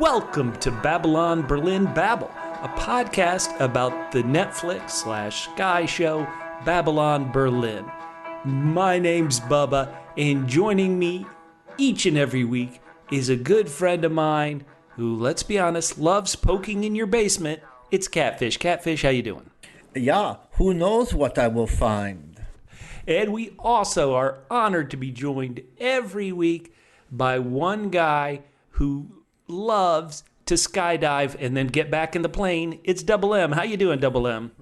Welcome to Babylon Berlin Babble, a podcast about the Netflix/Sky show Babylon Berlin. My name's Bubba, and joining me each and every week is a good friend of mine who, let's be honest, loves poking in your basement. It's Catfish. Catfish, how you doing? Yeah, who knows what I will find. And we also are honored to be joined every week by one guy who loves to skydive and then get back in the plane. It's Double M. How you doing, Double M?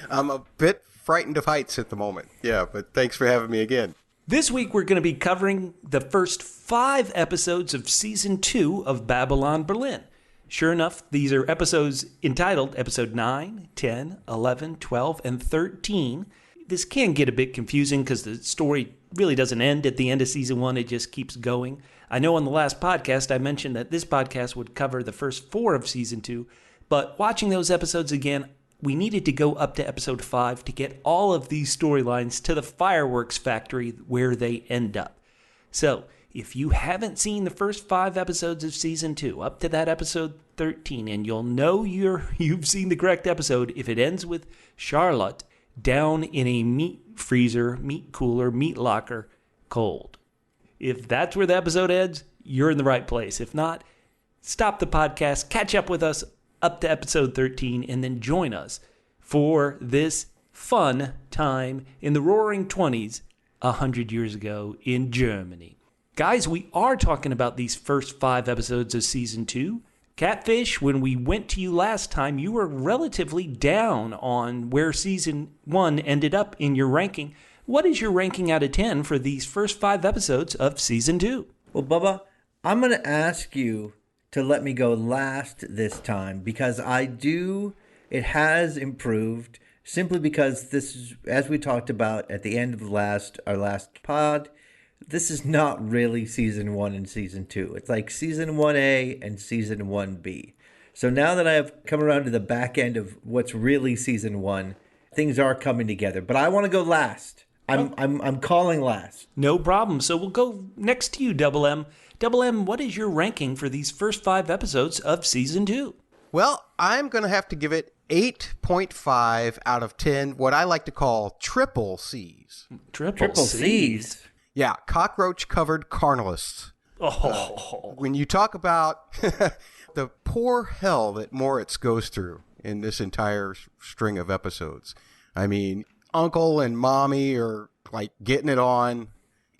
I'm a bit frightened of heights at the moment. Yeah, but thanks for having me again. This week we're going to be covering the first 5 episodes of Season 2 of Babylon Berlin. Sure enough, these are episodes entitled Episode 9, 10, 11, 12, and 13. This can get a bit confusing because the story really doesn't end at the end of Season 1. It just keeps going. I know on the last podcast I mentioned that this podcast would cover the first 4 of Season 2, but watching those episodes again, we needed to go up to Episode 5 to get all of these storylines to the fireworks factory where they end up. So, if you haven't seen the first 5 episodes of Season 2, up to that Episode 13, and you'll know you've seen the correct episode if it ends with Charlotte down in a meat freezer, meat cooler, meat locker, cold. If that's where the episode ends, you're in the right place. If not, stop the podcast, catch up with us up to Episode 13, and then join us for this fun time in the roaring 20s 100 years ago in Germany. Guys, we are talking about these first 5 episodes of Season 2. Catfish, when we went to you last time, you were relatively down on where Season 1 ended up in your ranking. What is your ranking out of 10 for these first 5 episodes of Season 2? Well, Bubba, I'm going to ask you to let me go last this time because it has improved simply because this is, as we talked about at the end of our last pod, this is not really Season 1 and Season 2. It's like Season 1A and Season 1B. So now that I have come around to the back end of what's really Season 1, things are coming together. But I want to go last. I'm calling last. No problem. So we'll go next to you, Double M. Double M, what is your ranking for these first 5 episodes of Season 2? Well, I'm going to have to give it 8.5 out of 10, what I like to call triple C's. Triple C's? Yeah, cockroach-covered carnalists. Oh. When you talk about the poor hell that Moritz goes through in this entire string of episodes. I mean, Uncle and Mommy are like getting it on.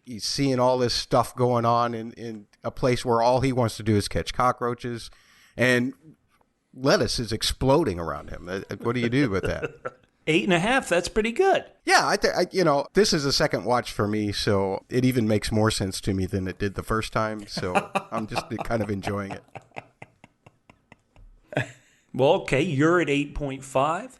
He's seeing all this stuff going on in a place where all he wants to do is catch cockroaches, and lettuce is exploding around him. What do you do with that? 8.5, that's pretty good. Yeah, this is a second watch for me, so it even makes more sense to me than it did the first time, so I'm just kind of enjoying it. Well, okay, you're at 8.5.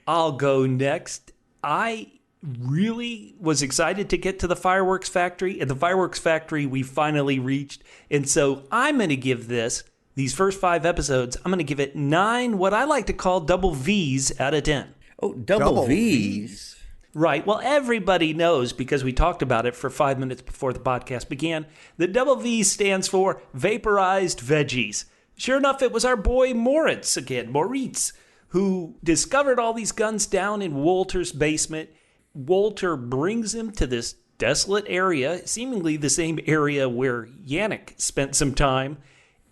I'll go next. I really was excited to get to the fireworks factory. At the fireworks factory, we finally reached. And so I'm going to give these first 5 episodes, I'm going to give it 9, what I like to call double V's out of 10. Oh, double V's? Right. Well, everybody knows, because we talked about it for 5 minutes before the podcast began, the double V stands for vaporized veggies. Sure enough, it was our boy Moritz, who discovered all these guns down in Wolter's basement. Wolter brings him to this desolate area, seemingly the same area where Janicke spent some time.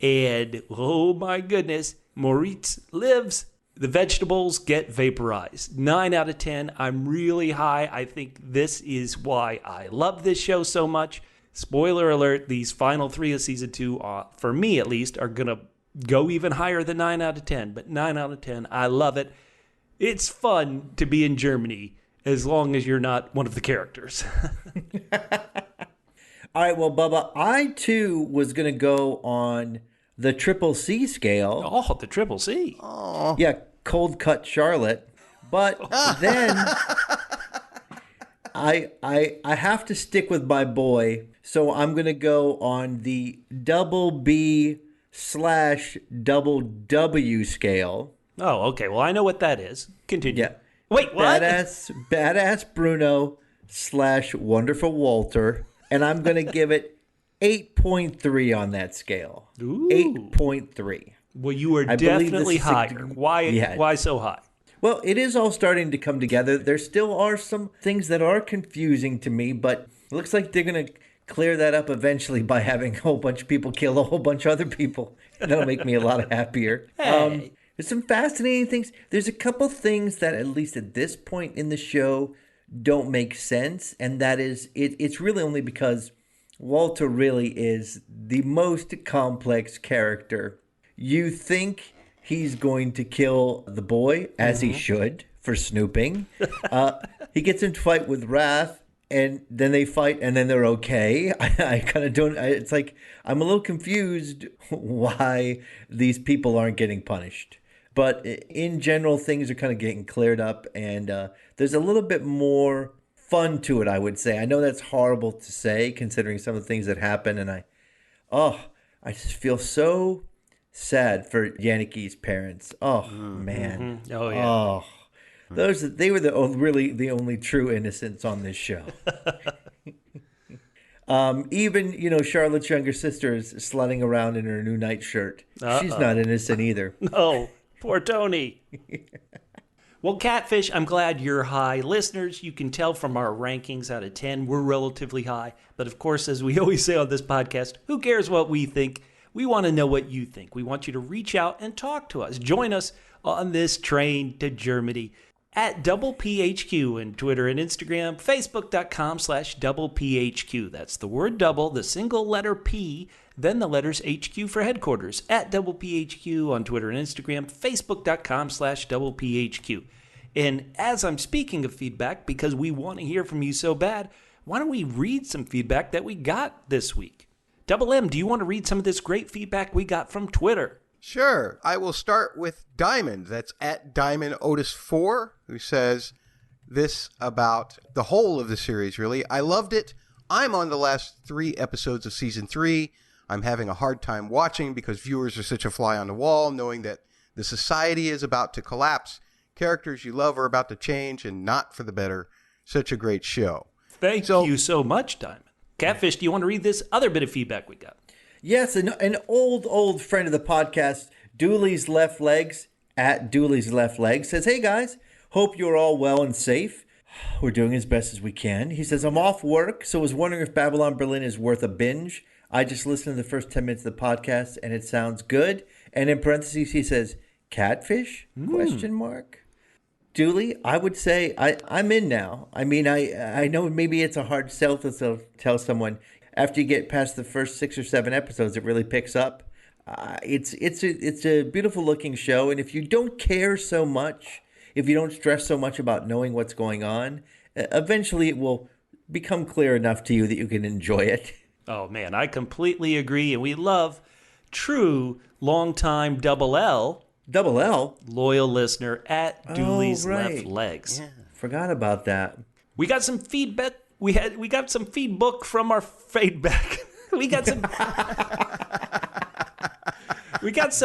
And, oh my goodness, Moritz lives. The vegetables get vaporized. 9 out of 10. I'm really high. I think this is why I love this show so much. Spoiler alert, these final 3 of Season 2, for me at least, are going to go even higher than 9 out of 10. But 9 out of 10, I love it. It's fun to be in Germany as long as you're not one of the characters. All right, well, Bubba, I too was going to go on the triple C scale. Oh, the triple C. Oh. Yeah, cold cut Charlotte. But then I have to stick with my boy, so I'm going to go on the double B/double W scale. Oh, okay. Well, I know what that is. Continue. Yeah. Wait, what? Badass Bruno /wonderful Wolter. And I'm going to give it 8.3 on that scale. Ooh. 8.3. Well, you are I believe definitely this is higher. Why so high? Well, it is all starting to come together. There still are some things that are confusing to me, but it looks like they're going to clear that up eventually by having a whole bunch of people kill a whole bunch of other people. That'll make me a lot happier. Hey. There's some fascinating things. There's a couple things that, at least at this point in the show, don't make sense. And that is, it's really only because Wolter really is the most complex character. You think he's going to kill the boy, as he should, for snooping. He gets into a fight with Rath, and then they fight, and then they're okay. I kind of don't... It's like, I'm a little confused why these people aren't getting punished. But in general, things are kind of getting cleared up, and there's a little bit more fun to it, I would say. I know that's horrible to say, considering some of the things that happen, and I just feel so sad for Janicke's parents. Oh, man. Mm-hmm. Oh, yeah. Oh, they were really the only true innocents on this show. Even, Charlotte's younger sister is slutting around in her new nightshirt. She's not innocent either. No, poor Tony. Well, Catfish, I'm glad you're high. Listeners, you can tell from our rankings out of 10, we're relatively high. But of course, as we always say on this podcast, who cares what we think? We want to know what you think. We want you to reach out and talk to us. Join us on this train to Germany at Double PHQ on Twitter and Instagram, Facebook.com/Double PHQ. That's the word double, the single letter P, then the letters HQ for headquarters. At Double PHQ on Twitter and Instagram, Facebook.com/Double PHQ. And as I'm speaking of feedback, because we want to hear from you so bad, why don't we read some feedback that we got this week? Double M, do you want to read some of this great feedback we got from Twitter? Sure. I will start with Diamond. That's at DiamondOtis4, who says this about the whole of the series, really. I loved it. I'm on the last 3 episodes of season 3. I'm having a hard time watching because viewers are such a fly on the wall, knowing that the society is about to collapse. Characters you love are about to change, and not for the better. Such a great show. Thank you so much, Diamond. Catfish, do you want to read this other bit of feedback we got? Yes, an old friend of the podcast, Dooley's Left Legs, at Dooley's Left Legs, says, "Hey guys, hope you're all well and safe. We're doing as best as we can." He says, "I'm off work, so was wondering if Babylon Berlin is worth a binge. I just listened to the first 10 minutes of the podcast, and it sounds good." And in parentheses, he says, "Catfish?" Question mark. Dooley, I would say I'm in now. I mean, I know maybe it's a hard sell to tell someone. After you get past the first 6 or 7 episodes, it really picks up. It's a beautiful looking show, and if you don't care so much, if you don't stress so much about knowing what's going on, eventually it will become clear enough to you that you can enjoy it. Oh man, I completely agree, and we love true longtime Double L loyal listener at Dooley's Left Legs. Yeah, forgot about that. We got some feedback. We got some feedback from our feedback. We got some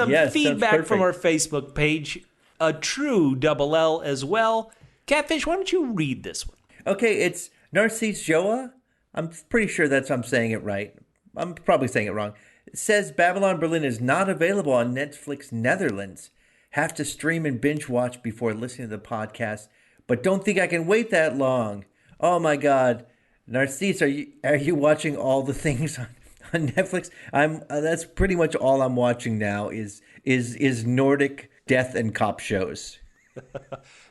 feedback from our Facebook page. A true Double L as well. Catfish, why don't you read this one? Okay, it's Narcisse Joa. I'm pretty sure I'm saying it right. I'm probably saying it wrong. It says Babylon Berlin is not available on Netflix Netherlands. Have to stream and binge watch before listening to the podcast, but don't think I can wait that long. Oh my God, Narcisse, are you watching all the things on Netflix? That's pretty much all I'm watching now is Nordic death and cop shows.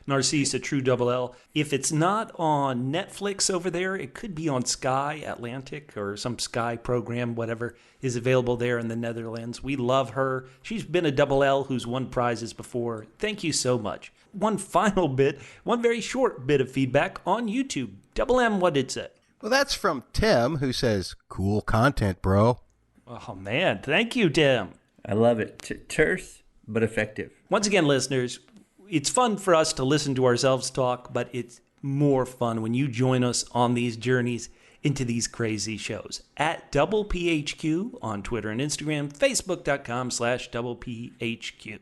Narcisse, a true Double L. If it's not on Netflix over there, it could be on Sky Atlantic or some Sky program, whatever is available there in the Netherlands. We love her. She's been a Double L who's won prizes before. Thank you so much. One very short bit of feedback on YouTube. Double M, what did it say? Well, that's from Tim, who says, "Cool content, bro." Oh, man. Thank you, Tim. I love it. Terse, but effective. Once again, listeners, it's fun for us to listen to ourselves talk, but it's more fun when you join us on these journeys into these crazy shows. At Double PHQ on Twitter and Instagram, Facebook.com/Double PHQ.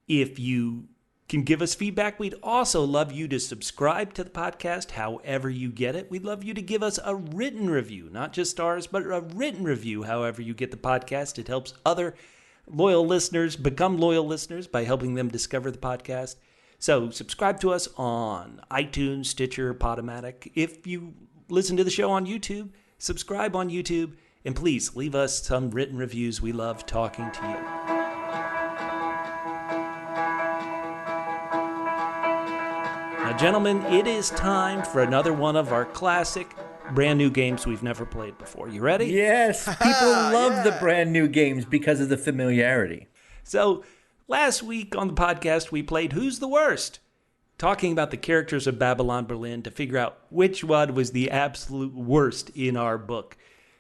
If you can give us feedback. We'd also love you to subscribe to the podcast however you get it. We'd love you to give us a written review, not just stars, but a written review however you get the podcast. It helps other loyal listeners become loyal listeners by helping them discover the podcast. So subscribe to us on iTunes, Stitcher, Podomatic. If you listen to the show on YouTube, subscribe on YouTube. And please leave us some written reviews. We love talking to you. Now, gentlemen, it is time for another one of our classic brand new games we've never played before. You ready? Yes, people love the brand new games because of the familiarity. So, last week on the podcast, we played Who's the Worst? Talking about the characters of Babylon Berlin to figure out which one was the absolute worst in our book.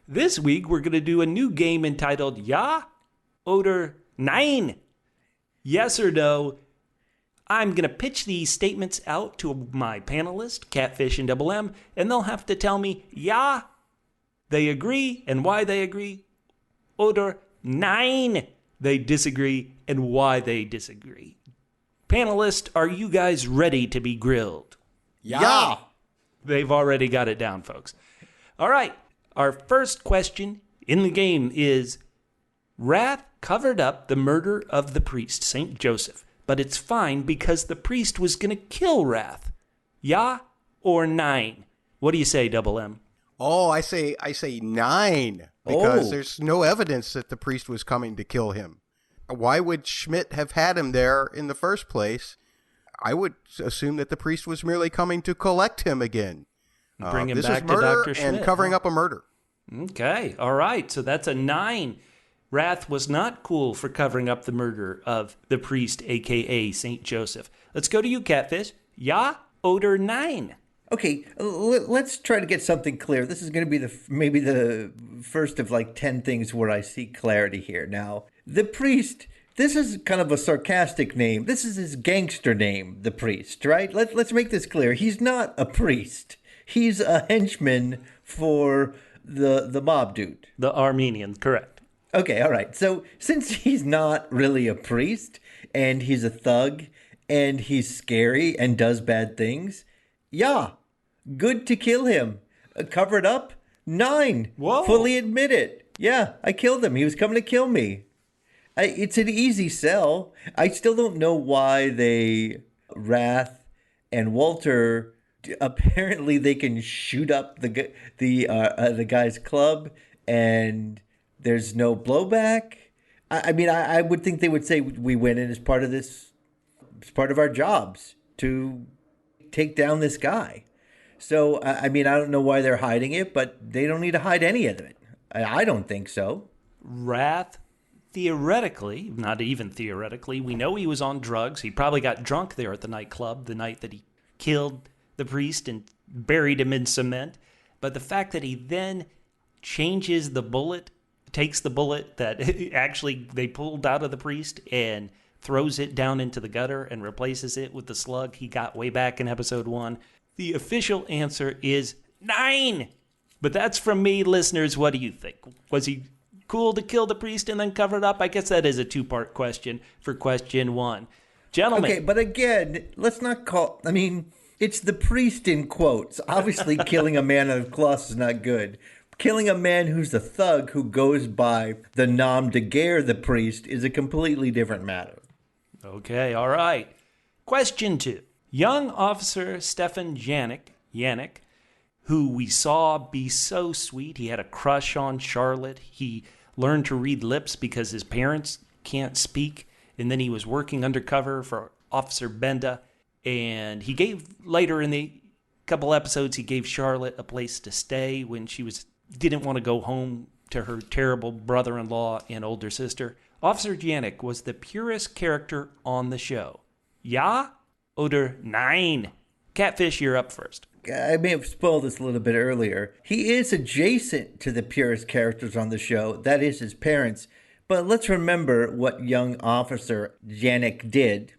This week, we're going to do a new game entitled Ja oder Nein? Yes or no? I'm going to pitch these statements out to my panelists, Catfish and Double M, and they'll have to tell me, ja, they agree, and why they agree, oder nein, they disagree, and why they disagree. Panelists, are you guys ready to be grilled? Yeah. They've already got it down, folks. All right, our first question in the game is, Rath covered up the murder of the priest, St. Joseph. But it's fine because the priest was going to kill Rath. Ja or nein? What do you say, Double M? Oh, I say nine because there's no evidence that the priest was coming to kill him. Why would Schmidt have had him there in the first place? I would assume that the priest was merely coming to collect him again. Bring him this back is to murder Dr. Schmidt. And covering up a murder. Okay, all right. So that's a 9. Rath was not cool for covering up the murder of the priest, a.k.a. St. Joseph. Let's go to you, Catfish. Ja oder nein? Okay, let's try to get something clear. This is going to be maybe the first of like 10 things where I see clarity here. Now, the priest, this is kind of a sarcastic name. This is his gangster name, the priest, right? Let's make this clear. He's not a priest. He's a henchman for the mob dude. The Armenian, correct. Okay, all right. So since he's not really a priest and he's a thug and he's scary and does bad things, yeah, good to kill him. Covered up? 9. Whoa. Fully admit it. Yeah, I killed him. He was coming to kill me. It's an easy sell. I still don't know why Rath and Wolter, apparently they can shoot up the guy's club and there's no blowback. I mean, I would think they would say we went in as part of this. It's part of our jobs to take down this guy. So, I mean, I don't know why they're hiding it, but they don't need to hide any of it. I don't think so. Rath, theoretically, not even theoretically, we know he was on drugs. He probably got drunk there at the nightclub the night that he killed the priest and buried him in cement. But the fact that he then changes the bullet, takes the bullet that actually they pulled out of the priest and throws it down into the gutter and replaces it with the slug he got way back in episode 1. The official answer is 9. But that's from me, listeners. What do you think? Was he cool to kill the priest and then cover it up? I guess that is a 2-part question for question 1. Gentlemen. Okay, but again, let's not call... I mean, it's the priest in quotes. Obviously, killing a man out of cloth is not good. Killing a man who's a thug who goes by the nom de guerre, the priest, is a completely different matter. Okay, all right. Question 2. Young officer Stefan Janicke, who we saw be so sweet. He had a crush on Charlotte. He learned to read lips because his parents can't speak. And then he was working undercover for Officer Benda. And he gave, later in the couple episodes, he gave Charlotte a place to stay when she didn't want to go home to her terrible brother-in-law and older sister. Officer Janicke was the purest character on the show. Ja oder nein? Catfish, you're up first. I may have spoiled this a little bit earlier. He is adjacent to the purest characters on the show. That is his parents. But let's remember what young officer Janicke did.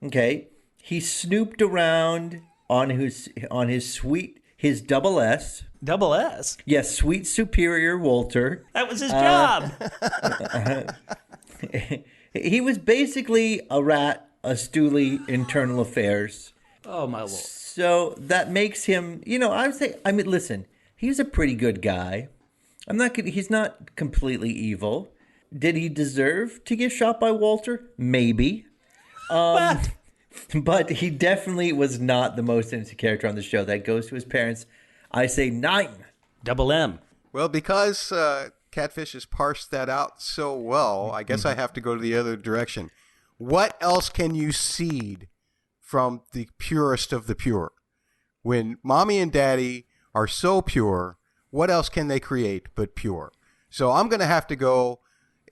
Okay, he snooped around on his double S. Double S? Yes, sweet superior Wolter. That was his job. He was basically a rat astutely internal affairs. Oh, my Lord. So that makes him, listen, he's a pretty good guy. He's not completely evil. Did he deserve to get shot by Wolter? Maybe. But he definitely was not the most innocent character on the show. That goes to his parents. I say Nein. Double M. Well, because Catfish has parsed that out so well, I guess I have to go to the other direction. What else can you seed from the purest of the pure? When mommy and daddy are so pure, what else can they create but pure? So I'm going to have to go,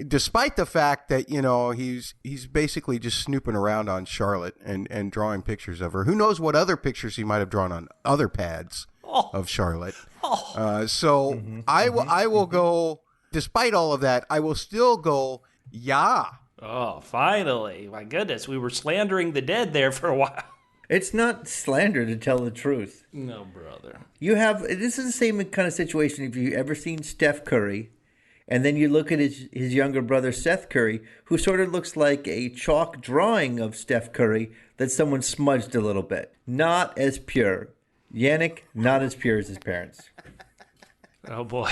despite the fact that, he's basically just snooping around on Charlotte and drawing pictures of her. Who knows what other pictures he might have drawn on other pads of Charlotte. I will go, despite all of that, I will still go, yeah. Oh, finally. My goodness, we were slandering the dead there for a while. It's not slander, to tell the truth. No, brother. This is the same kind of situation if you've ever seen Steph Curry, and then you look at his younger brother Seth Curry, who sort of looks like a chalk drawing of Steph Curry that someone smudged a little bit. Not as pure. Janicke, not as pure as his parents. Oh, boy.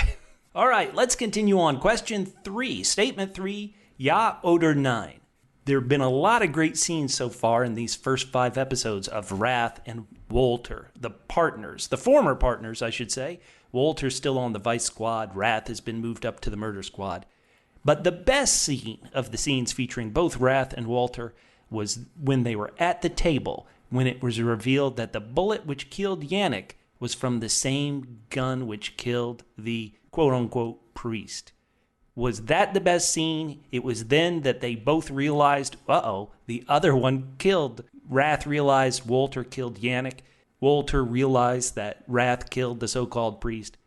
All right, let's continue on. Question 3, statement 3, Ja oder Nein. There have been a lot of great scenes so far in these first 5 episodes of Rath and Wolter, the former partners, I should say. Wolter's still on the Vice Squad. Rath has been moved up to the Murder Squad. But the best scene of the scenes featuring both Rath and Wolter was when they were at the table, when it was revealed that the bullet which killed Janicke was from the same gun which killed the quote-unquote priest. Was that the best scene? It was then that they both realized, the other one killed. Rath realized Wolter killed Janicke. Wolter realized that Rath killed the so-called priest.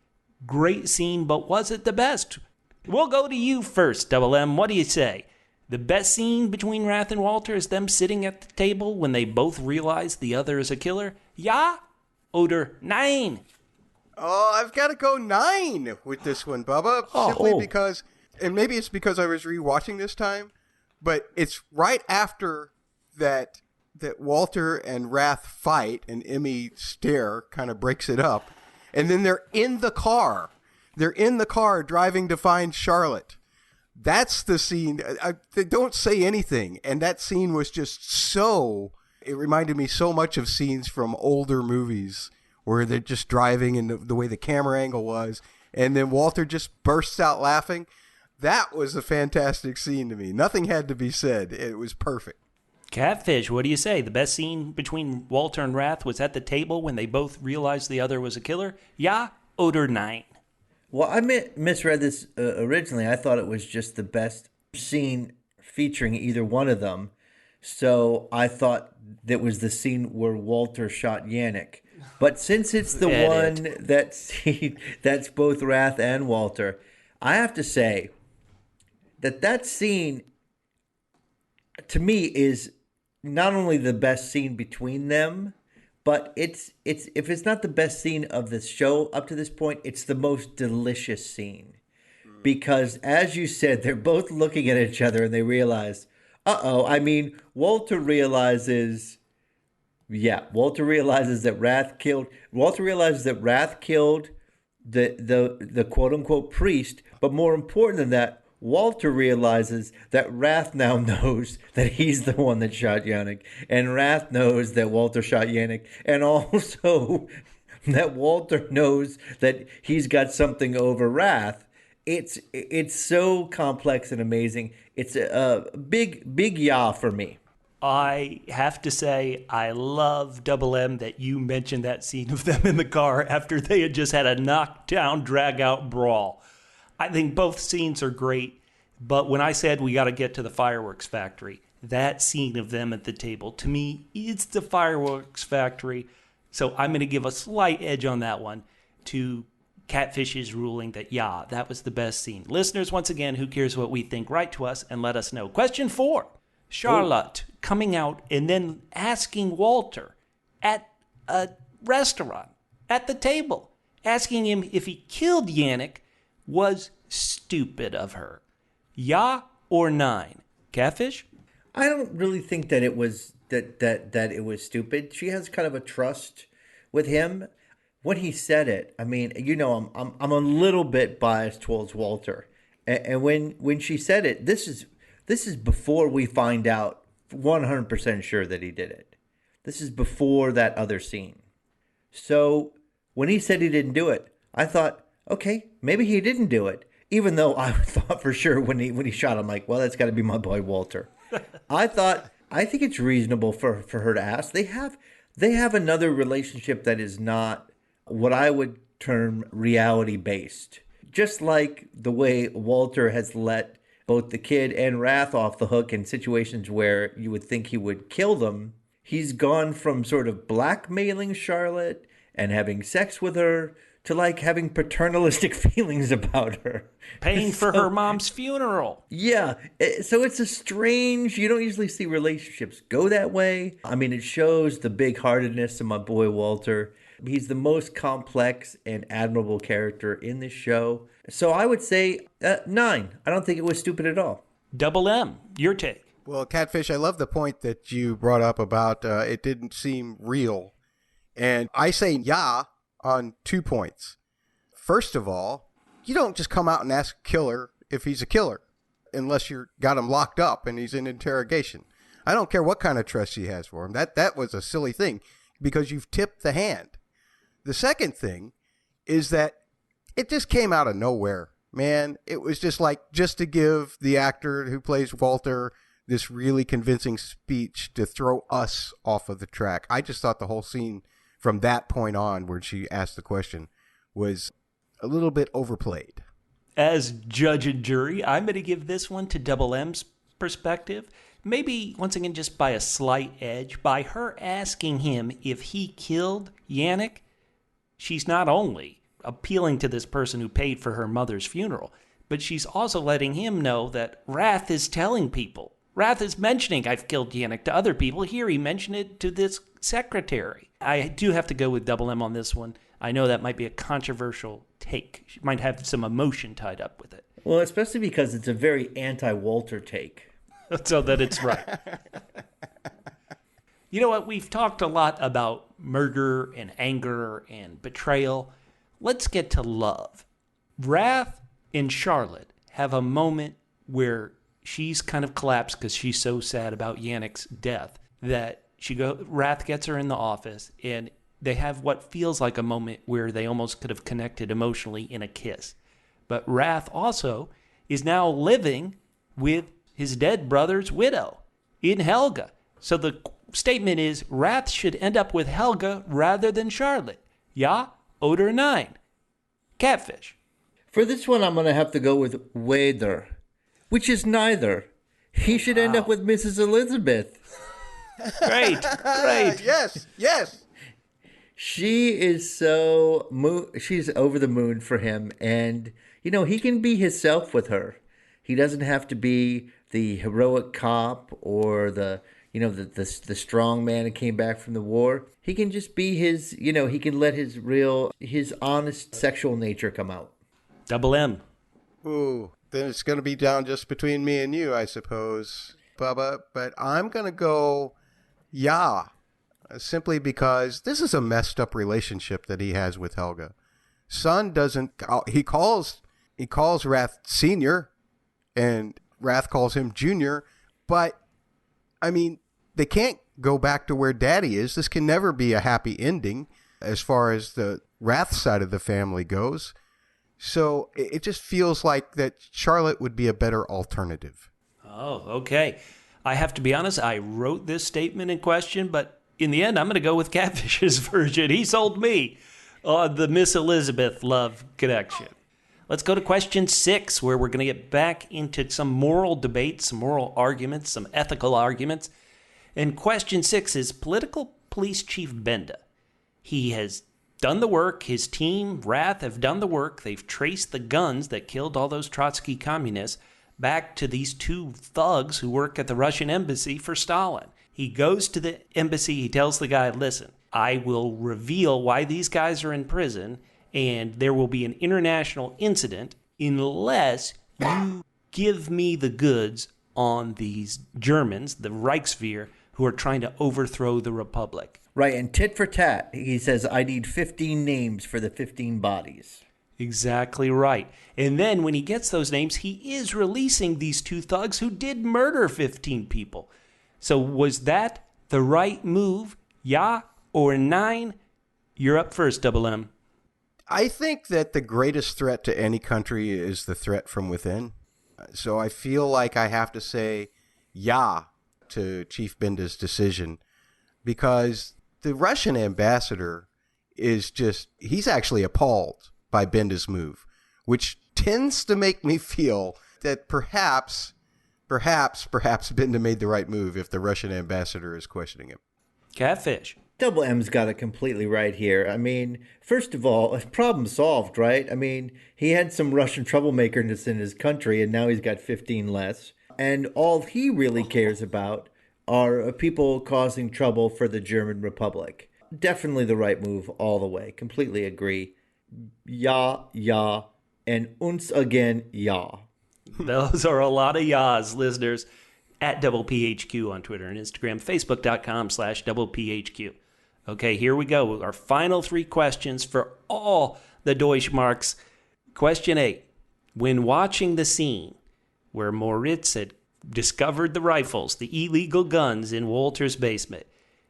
Great scene, but was it the best? We'll go to you first, Double M. What do you say? The best scene between Rath and Wolter is them sitting at the table when they both realize the other is a killer? Ja oder Nein? Oh, I've got to go 9 with this one, Bubba. Simply because, and maybe it's because I was rewatching this time, but it's right after that Wolter and Rath fight and Emmy Stare kind of breaks it up. And then they're in the car. They're in the car driving to find Charlotte. That's the scene. They don't say anything. And that scene was just it reminded me so much of scenes from older movies where they're just driving and the way the camera angle was. And then Wolter just bursts out laughing. That was a fantastic scene to me. Nothing had to be said. It was perfect. Catfish, what do you say? The best scene between Wolter and Rath was at the table when they both realized the other was a killer? Ja oder Nein? Well, I misread this originally. I thought it was just the best scene featuring either one of them. So I thought that was the scene where Wolter shot Janicke. But since it's the one that's both Rath and Wolter, I have to say that scene, to me, is not only the best scene between them, but it's if it's not the best scene of the show up to this point, it's the most delicious scene. Because as you said, they're both looking at each other and they realize, Wolter realizes that Rath killed the quote unquote priest, but more important than that, Wolter realizes that Rath now knows that he's the one that shot Janicke, and Rath knows that Wolter shot Janicke, and also that Wolter knows that he's got something over Rath. It's so complex and amazing. It's a big yeah for me. I have to say, I love Double M that you mentioned that scene of them in the car after they had just had a knockdown, drag-out brawl. I think both scenes are great, but when I said we got to get to the fireworks factory, that scene of them at the table, to me, it's the fireworks factory. So I'm going to give a slight edge on that one to Catfish's ruling that, that was the best scene. Listeners, once again, who cares what we think? Write to us and let us know. Question 4. Charlotte coming out and then asking Wolter at a restaurant, at the table, asking him if he killed Janicke was stupid of her. Ja or Nein? Catfish? I don't really think that it was that it was stupid. She has kind of a trust with him. When he said it, I mean, I'm a little bit biased towards Wolter, and when she said it, this is before we find out 100% sure that he did it. This is before that other scene. So when he said he didn't do it, I thought, okay, maybe he didn't do it. Even though I thought for sure when he shot, I'm like, well, that's got to be my boy Wolter. I think it's reasonable for her to ask. They have another relationship that is not what I would term reality based. Just like the way Wolter has let both the kid and Rath off the hook in situations where you would think he would kill them, he's gone from sort of blackmailing Charlotte and having sex with her to like having paternalistic feelings about her. Paying for her mom's funeral. Yeah. So it's a strange, you don't usually see relationships go that way. I mean, it shows the big-heartedness of my boy Wolter. He's the most complex and admirable character in this show. So I would say 9. I don't think it was stupid at all. Double M, your take. Well, Catfish, I love the point that you brought up about it didn't seem real. And I say yeah on 2 points. First of all, you don't just come out and ask a killer if he's a killer unless you got him locked up and he's in interrogation. I don't care what kind of trust he has for him. That was a silly thing because you've tipped the hand. The second thing is that it just came out of nowhere, man. It was just to give the actor who plays Wolter this really convincing speech to throw us off of the track. I just thought the whole scene from that point on where she asked the question was a little bit overplayed. As judge and jury, I'm going to give this one to Double M's perspective. Maybe, once again, just by a slight edge. By her asking him if he killed Janicke, she's not only appealing to this person who paid for her mother's funeral, but she's also letting him know that Rath is telling people. Rath is mentioning I've killed Janicke to other people. Here, he mentioned it to this secretary. I do have to go with Double M on this one. I know that might be a controversial take. She might have some emotion tied up with it. Well, especially because it's a very anti-Wolter take. So that it's right. You know what? We've talked a lot about murder and anger and betrayal. Let's get to love. Rath and Charlotte have a moment where she's kind of collapsed because she's so sad about Janicke's death that Rath gets her in the office and they have what feels like a moment where they almost could have connected emotionally in a kiss. But Rath also is now living with his dead brother's widow in Helga. So the statement is Rath should end up with Helga rather than Charlotte. Ja oder nein? Catfish. For this one, I'm going to have to go with weder, which is neither. He should end up with Mrs. Elizabeth. Great. Yes. She is she's over the moon for him. And, he can be himself with her. He doesn't have to be the heroic cop or the strong man who came back from the war. He can just be his, he can let his honest sexual nature come out. Double M. Ooh, then it's going to be down just between me and you, I suppose, Bubba. But I'm going to go, yeah, simply because this is a messed up relationship that he has with Helga. Son doesn't, he calls Rath Senior, and Rath calls him Junior, but, I mean, they can't go back to where Daddy is. This can never be a happy ending as far as the Rath side of the family goes. So it just feels like that Charlotte would be a better alternative. Oh, okay. I have to be honest, I wrote this statement in question, but in the end, I'm going to go with Catfish's version. He sold me on the Miss Elizabeth love connection. Let's go to question 6, where we're going to get back into some moral debates, some moral arguments, some ethical arguments. And question 6 is political police chief Benda. He has done the work. His team, Rath, have done the work. They've traced the guns that killed all those Trotsky communists back to these 2 thugs who work at the Russian embassy for Stalin. He goes to the embassy. He tells the guy, listen, I will reveal why these guys are in prison, and there will be an international incident unless you give me the goods on these Germans, the Reichswehr, who are trying to overthrow the Republic. Right, and tit for tat, he says, I need 15 names for the 15 bodies. Exactly right. And then when he gets those names, he is releasing these two thugs who did murder 15 people. So was that the right move? Yeah or nein? You're up first, Double M. I think that the greatest threat to any country is the threat from within. So I feel like I have to say yeah to Chief Binda's decision, because the Russian ambassador is he's actually appalled by Binda's move, which tends to make me feel that perhaps Binda made the right move if the Russian ambassador is questioning him. Catfish. Double M's got it completely right here. I mean, first of all, problem solved, right? I mean, he had some Russian troublemakerness in his country, and now he's got 15 less. And all he really cares about are people causing trouble for the German Republic. Definitely the right move all the way. Completely agree. Ja, and uns again, ja. Those are a lot of yas, listeners. At Double PHQ on Twitter and Instagram, Facebook.com/Double PHQ. Okay, here we go. Our final 3 questions for all the Deutschmarks. Question 8. When watching the scene where Moritz had discovered the rifles, the illegal guns in Wolter's basement,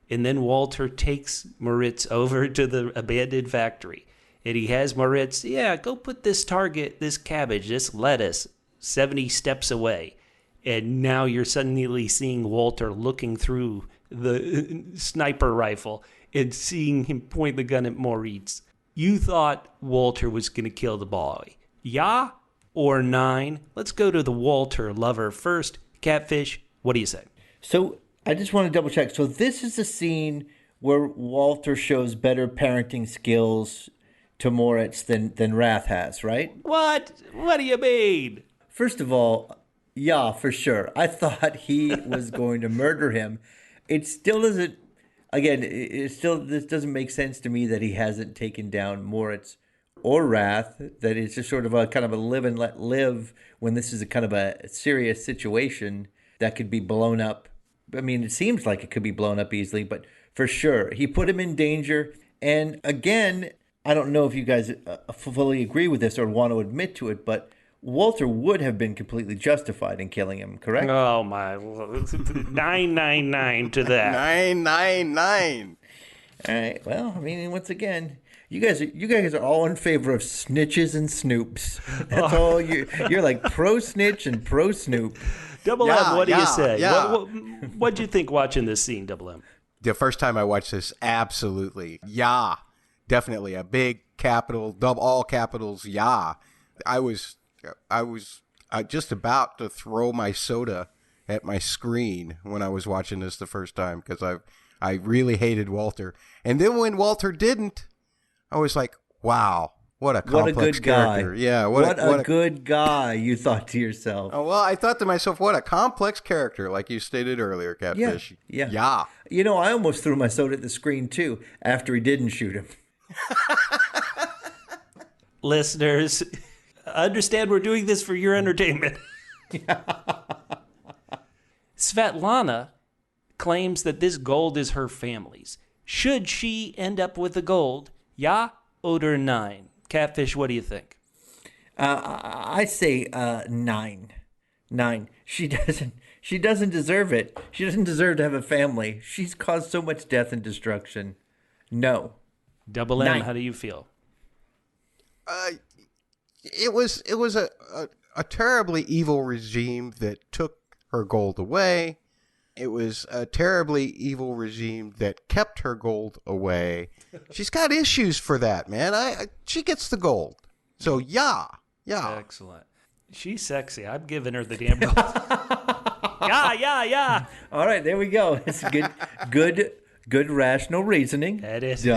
and then Wolter takes Moritz over to the abandoned factory, and he has Moritz, go put this cabbage, this lettuce, 70 steps away. And now you're suddenly seeing Wolter looking through the sniper rifle and seeing him point the gun at Moritz. You thought Wolter was going to kill the boy. Yeah or nein? Let's go to the Wolter lover first. Catfish, what do you say? So I just want to double check. So this is a scene where Wolter shows better parenting skills to Moritz than Rath has, right? What? What do you mean? First of all, yeah, for sure. I thought he was going to murder him. It still doesn't, this doesn't make sense to me that he hasn't taken down Moritz or Rath, that it's just sort of a kind of a live and let live when this is a kind of a serious situation that could be blown up. I mean, it seems like it could be blown up easily, but for sure, he put him in danger. And again, I don't know if you guys fully agree with this or want to admit to it, but Wolter would have been completely justified in killing him, correct? Oh, my. 999 to that. 999. All right. Well, I mean, once again, you guys are all in favor of snitches and snoops. That's all you're like pro snitch and pro snoop. Double M, what do you say? Yeah. What'd you think watching this scene, Double M? The first time I watched this, absolutely. Yeah. Definitely a big capital, all capitals, yeah. I was just about to throw my soda at my screen when I was watching this the first time, because I really hated Wolter. And then when Wolter didn't, I was like, wow, what a complex character. Guy. Yeah, what a good guy, you thought to yourself. Oh, well, I thought to myself, what a complex character, like you stated earlier, Catfish. Yeah. You know, I almost threw my soda at the screen, too, after he didn't shoot him. Listeners, understand we're doing this for your entertainment. Svetlana claims that this gold is her family's. Should she end up with the gold? Ja oder nein? Catfish, what do you think? I say 9. 9. She doesn't deserve it. She doesn't deserve to have a family. She's caused so much death and destruction. No. Double M, 9. how do you feel? It was a terribly evil regime that took her gold away. It was a terribly evil regime that kept her gold away. She's got issues for that, man. She gets the gold. So, yeah. Excellent. She's sexy. I'm giving her the damn gold. Yeah. All right, there we go. It's good rational reasoning. That is.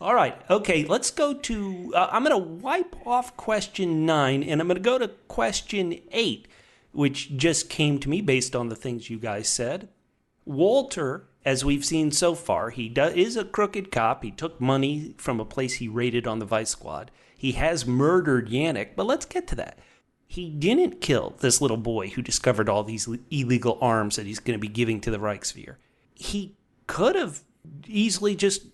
All right. Okay, let's go to, I'm going to wipe off question 9, and I'm going to go to question 8, which just came to me based on the things you guys said. Wolter, as we've seen so far, he is a crooked cop. He took money from a place he raided on the Vice Squad. He has murdered Janicke, but let's get to that. he didn't kill this little boy who discovered all these illegal arms that he's going to be giving to the Reichswehr. He could have easily just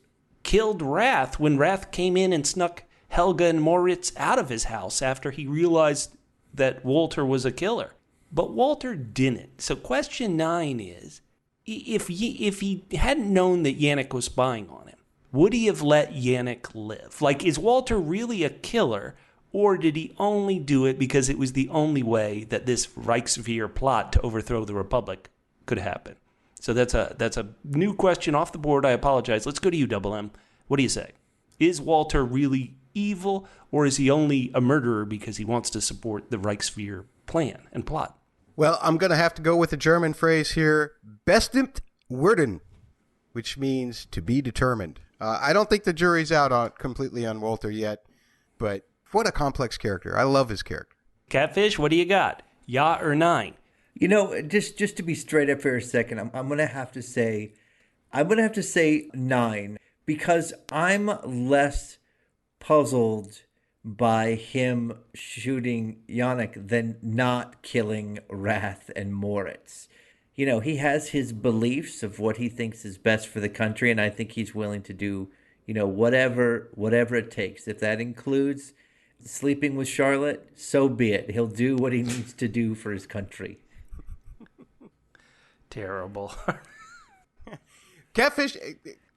killed Rath when Rath came in and snuck Helga and Moritz out of his house after he realized that Wolter was a killer. But Wolter didn't. So question 9 is, if he hadn't known that Janicke was spying on him, would he have let Janicke live? Like, is Wolter really a killer, or did he only do it because it was the only way that this Reichswehr plot to overthrow the Republic could happen? So that's a new question off the board. I apologize. Let's go to you, Double M. What do you say? Is Wolter really evil, or is he only a murderer because he wants to support the Reichswehr plan and plot? Well, I'm going to have to go with the German phrase here, bestimmt werden, which means to be determined. I don't think the jury's out completely on Wolter yet, but what a complex character. I love his character. Catfish, what do you got? Ja or nein? You know, just to be straight up for a second, I'm gonna have to say nein, because I'm less puzzled by him shooting Janicke than not killing Rath and Moritz. You know, he has his beliefs of what he thinks is best for the country, and I think he's willing to do, you know, whatever it takes. If that includes sleeping with Charlotte, so be it. He'll do what he needs to do for his country. Terrible. Catfish,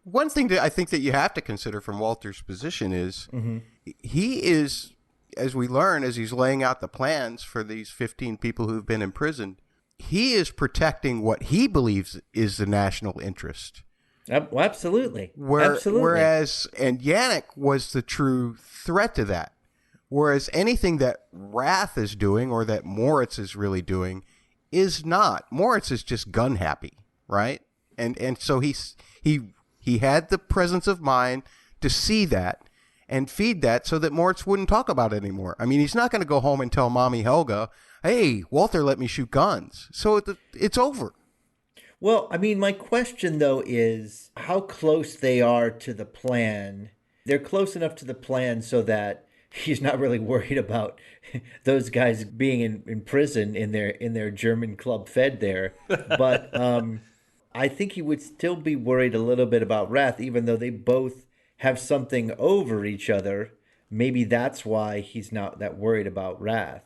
one thing that I think that you have to consider from Walter's position is he is, as we learn, as he's laying out the plans for these 15 people who've been imprisoned, he is protecting what he believes is the national interest. Absolutely. Absolutely. Whereas, and Janicke was the true threat to that. Whereas anything that Rath is doing or that Moritz is really doing is not. Moritz is just gun happy, right? And so he had the presence of mind to see that and feed that so that Moritz wouldn't talk about it anymore. I mean, he's not going to go home and tell Mommy Helga, hey, Wolter let me shoot guns. So it's over. Well, I mean, my question, though, is how close they are to the plan. They're close enough to the plan so that he's not really worried about those guys being in prison in their German club fed there. But I think he would still be worried a little bit about Rath, even though they both have something over each other. Maybe that's why he's not that worried about Rath.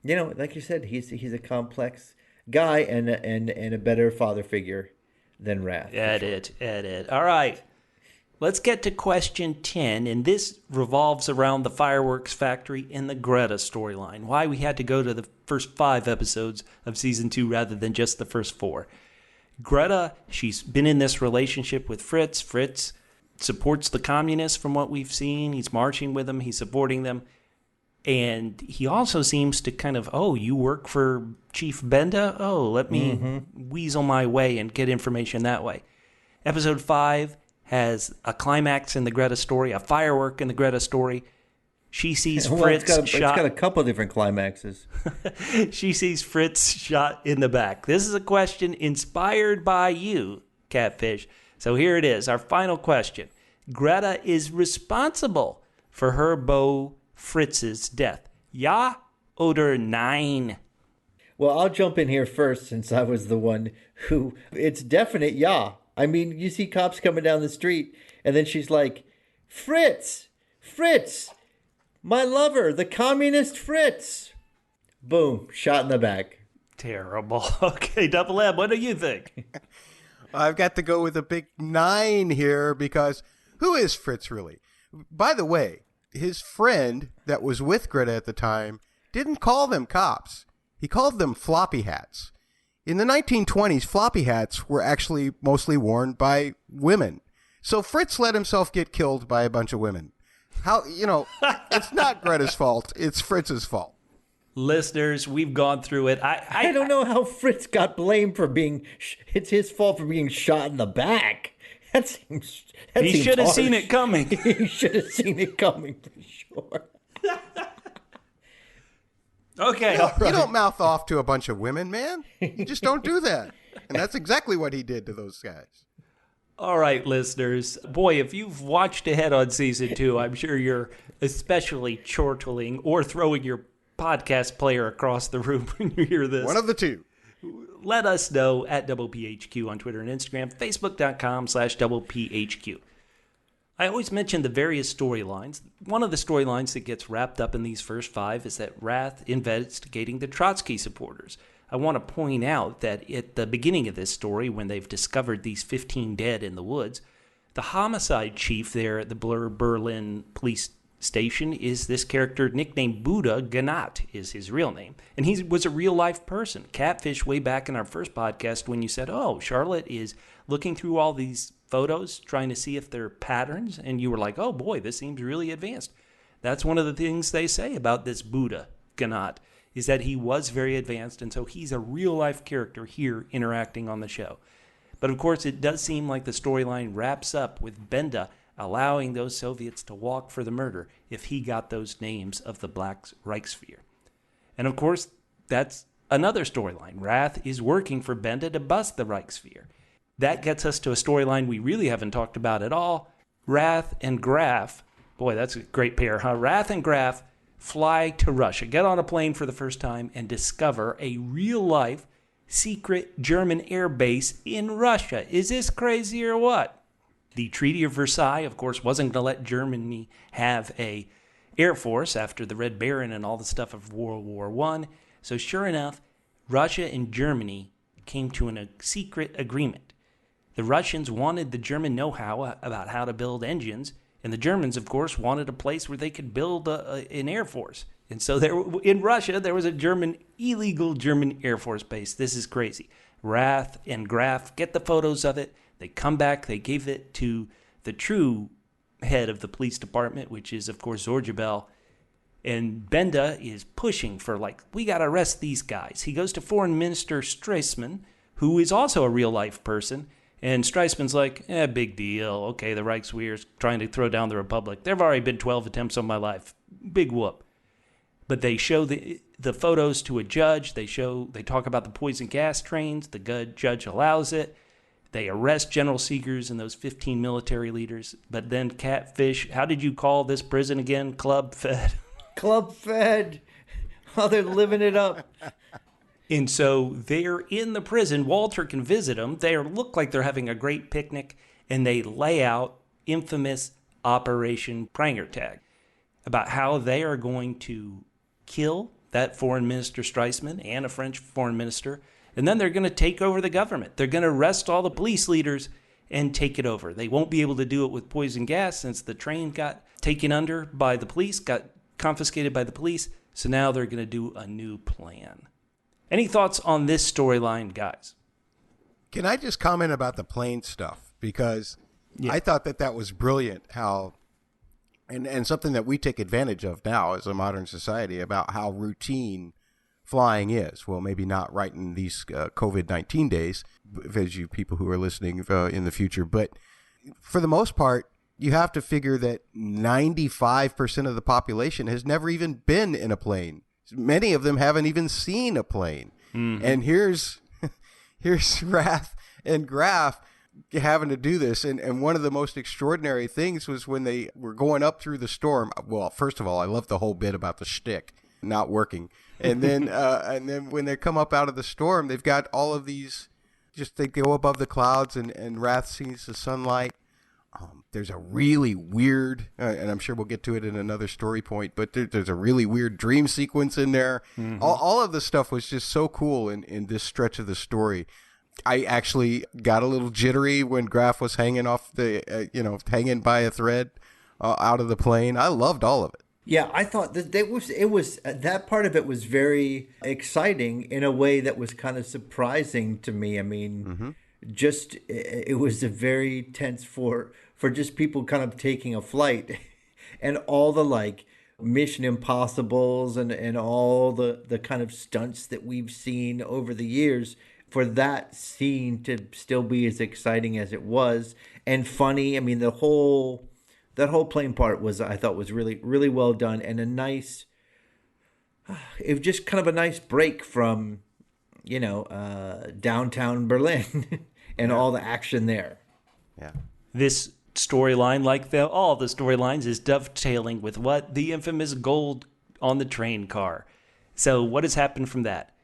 You know, like you said, he's a complex guy and a better father figure than Rath. Edit. All right. Let's get to question 10, and this revolves around the fireworks factory and the Greta storyline. Why we had to go to the first 5 episodes of season 2 rather than just the first 4. Greta, she's been in this relationship with Fritz. Fritz supports the communists from what we've seen. He's marching with them. He's supporting them. And he also seems to kind of, you work for Chief Benda? Let me weasel my way and get information that way. Episode 5 has a climax in the Greta story, a firework in the Greta story. She sees Fritz shot. It's got a couple different climaxes. She sees Fritz shot in the back. This is a question inspired by you, Catfish. So here it is, our final question. Greta is responsible for her beau Fritz's death. Ja oder nein? Well, I'll jump in here first since I was the one who... It's definite ja. I mean, you see cops coming down the street, and then she's like, Fritz, my lover, the communist Fritz. Boom, shot in the back. Terrible. Okay, Double M, what do you think? I've got to go with a big 9 here because who is Fritz really? By the way, his friend that was with Greta at the time didn't call them cops. He called them floppy hats. In the 1920s, floppy hats were actually mostly worn by women. So Fritz let himself get killed by a bunch of women. How, it's not Greta's fault. It's Fritz's fault. Listeners, we've gone through it. I don't know how Fritz got blamed for being... It's his fault for being shot in the back. He should have seen it coming. He should have seen it coming, for sure. Okay. You don't mouth off to a bunch of women, man. You just don't do that. And that's exactly what he did to those guys. All right, listeners. Boy, if you've watched ahead on season 2, I'm sure you're especially chortling or throwing your podcast player across the room when you hear this. One of the two. Let us know at PHQ on Twitter and Instagram, facebook.com/PHQ. I always mention the various storylines. One of the storylines that gets wrapped up in these first 5 is that Rath investigating the Trotsky supporters. I want to point out that at the beginning of this story, when they've discovered these 15 dead in the woods, the homicide chief there at the Berlin police station is this character nicknamed Buddha Ganat is his real name. And he was a real-life person. Catfish way back in our first podcast when you said, oh, Charlotte is looking through all these photos, trying to see if there are patterns, and you were like, oh boy, this seems really advanced. That's one of the things they say about this Buddha Ganat, is that he was very advanced, and so he's a real-life character here interacting on the show. But of course, it does seem like the storyline wraps up with Benda allowing those Soviets to walk for the murder if he got those names of the Black Reichswehr. And of course, that's another storyline. Rath is working for Benda to bust the Reichswehr. That gets us to a storyline we really haven't talked about at all. Rath and Graf, boy, that's a great pair, huh? Rath and Graf fly to Russia, get on a plane for the first time, and discover a real-life secret German air base in Russia. Is this crazy or what? The Treaty of Versailles, of course, wasn't going to let Germany have a air force after the Red Baron and all the stuff of World War I. So sure enough, Russia and Germany came to a secret agreement. The Russians wanted the German know-how about how to build engines, and the Germans, of course, wanted a place where they could build an air force. And so in Russia, there was a illegal German Air Force base. This is crazy. Rath and Graf get the photos of it. They come back, they gave it to the true head of the police department, which is, of course, Zorjabel. And Benda is pushing for, we got to arrest these guys. He goes to Foreign Minister Stresemann, who is also a real-life person. And Streisman's like, big deal. Okay, the Reichswehr is trying to throw down the Republic. There have already been 12 attempts on my life. Big whoop. But they show the photos to a judge. They talk about the poison gas trains. The judge allows it. They arrest General Seegers and those 15 military leaders. But then Catfish, how did you call this prison again? Club Fed. Club Fed. Oh, they're living it up. And so they're in the prison. Wolter can visit them. They look like they're having a great picnic. And they lay out infamous Operation Prangertag about how they are going to kill that foreign minister Stresemann and a French foreign minister. And then they're going to take over the government. They're going to arrest all the police leaders and take it over. They won't be able to do it with poison gas since the train got taken under by the police, got confiscated by the police. So now they're going to do a new plan. Any thoughts on this storyline, guys? Can I just comment about the plane stuff? Because I thought that was brilliant how, and something that we take advantage of now as a modern society, about how routine flying is. Well, maybe not right in these COVID-19 days, as you people who are listening in the future. But for the most part, you have to figure that 95% of the population has never even been in a plane. Many of them haven't even seen a plane. Mm-hmm. And here's Rath and Graf having to do this. And one of the most extraordinary things was when they were going up through the storm. Well, first of all, I love the whole bit about the shtick not working. And then when they come up out of the storm, they've got all of these, they go above the clouds and Rath sees the sunlight. There's a really weird, and I'm sure we'll get to it in another story point, but there's a really weird dream sequence in there. Mm-hmm. All of the stuff was just so cool in this stretch of the story. I actually got a little jittery when Graf was hanging off hanging by a thread out of the plane. I loved all of it. Yeah, I thought that it was that part of it was very exciting in a way that was kind of surprising to me. I mean, mm-hmm. Just it was a very tense for just people kind of taking a flight, and all the Mission Impossibles and all the kind of stunts that we've seen over the years. For that scene to still be as exciting as it was and funny. I mean, that whole plane part I thought was really, really well done, and it was just kind of a nice break from, downtown Berlin and all the action there. Yeah. This storyline, all the storylines, is dovetailing with what? The infamous gold on the train car. So what has happened from that?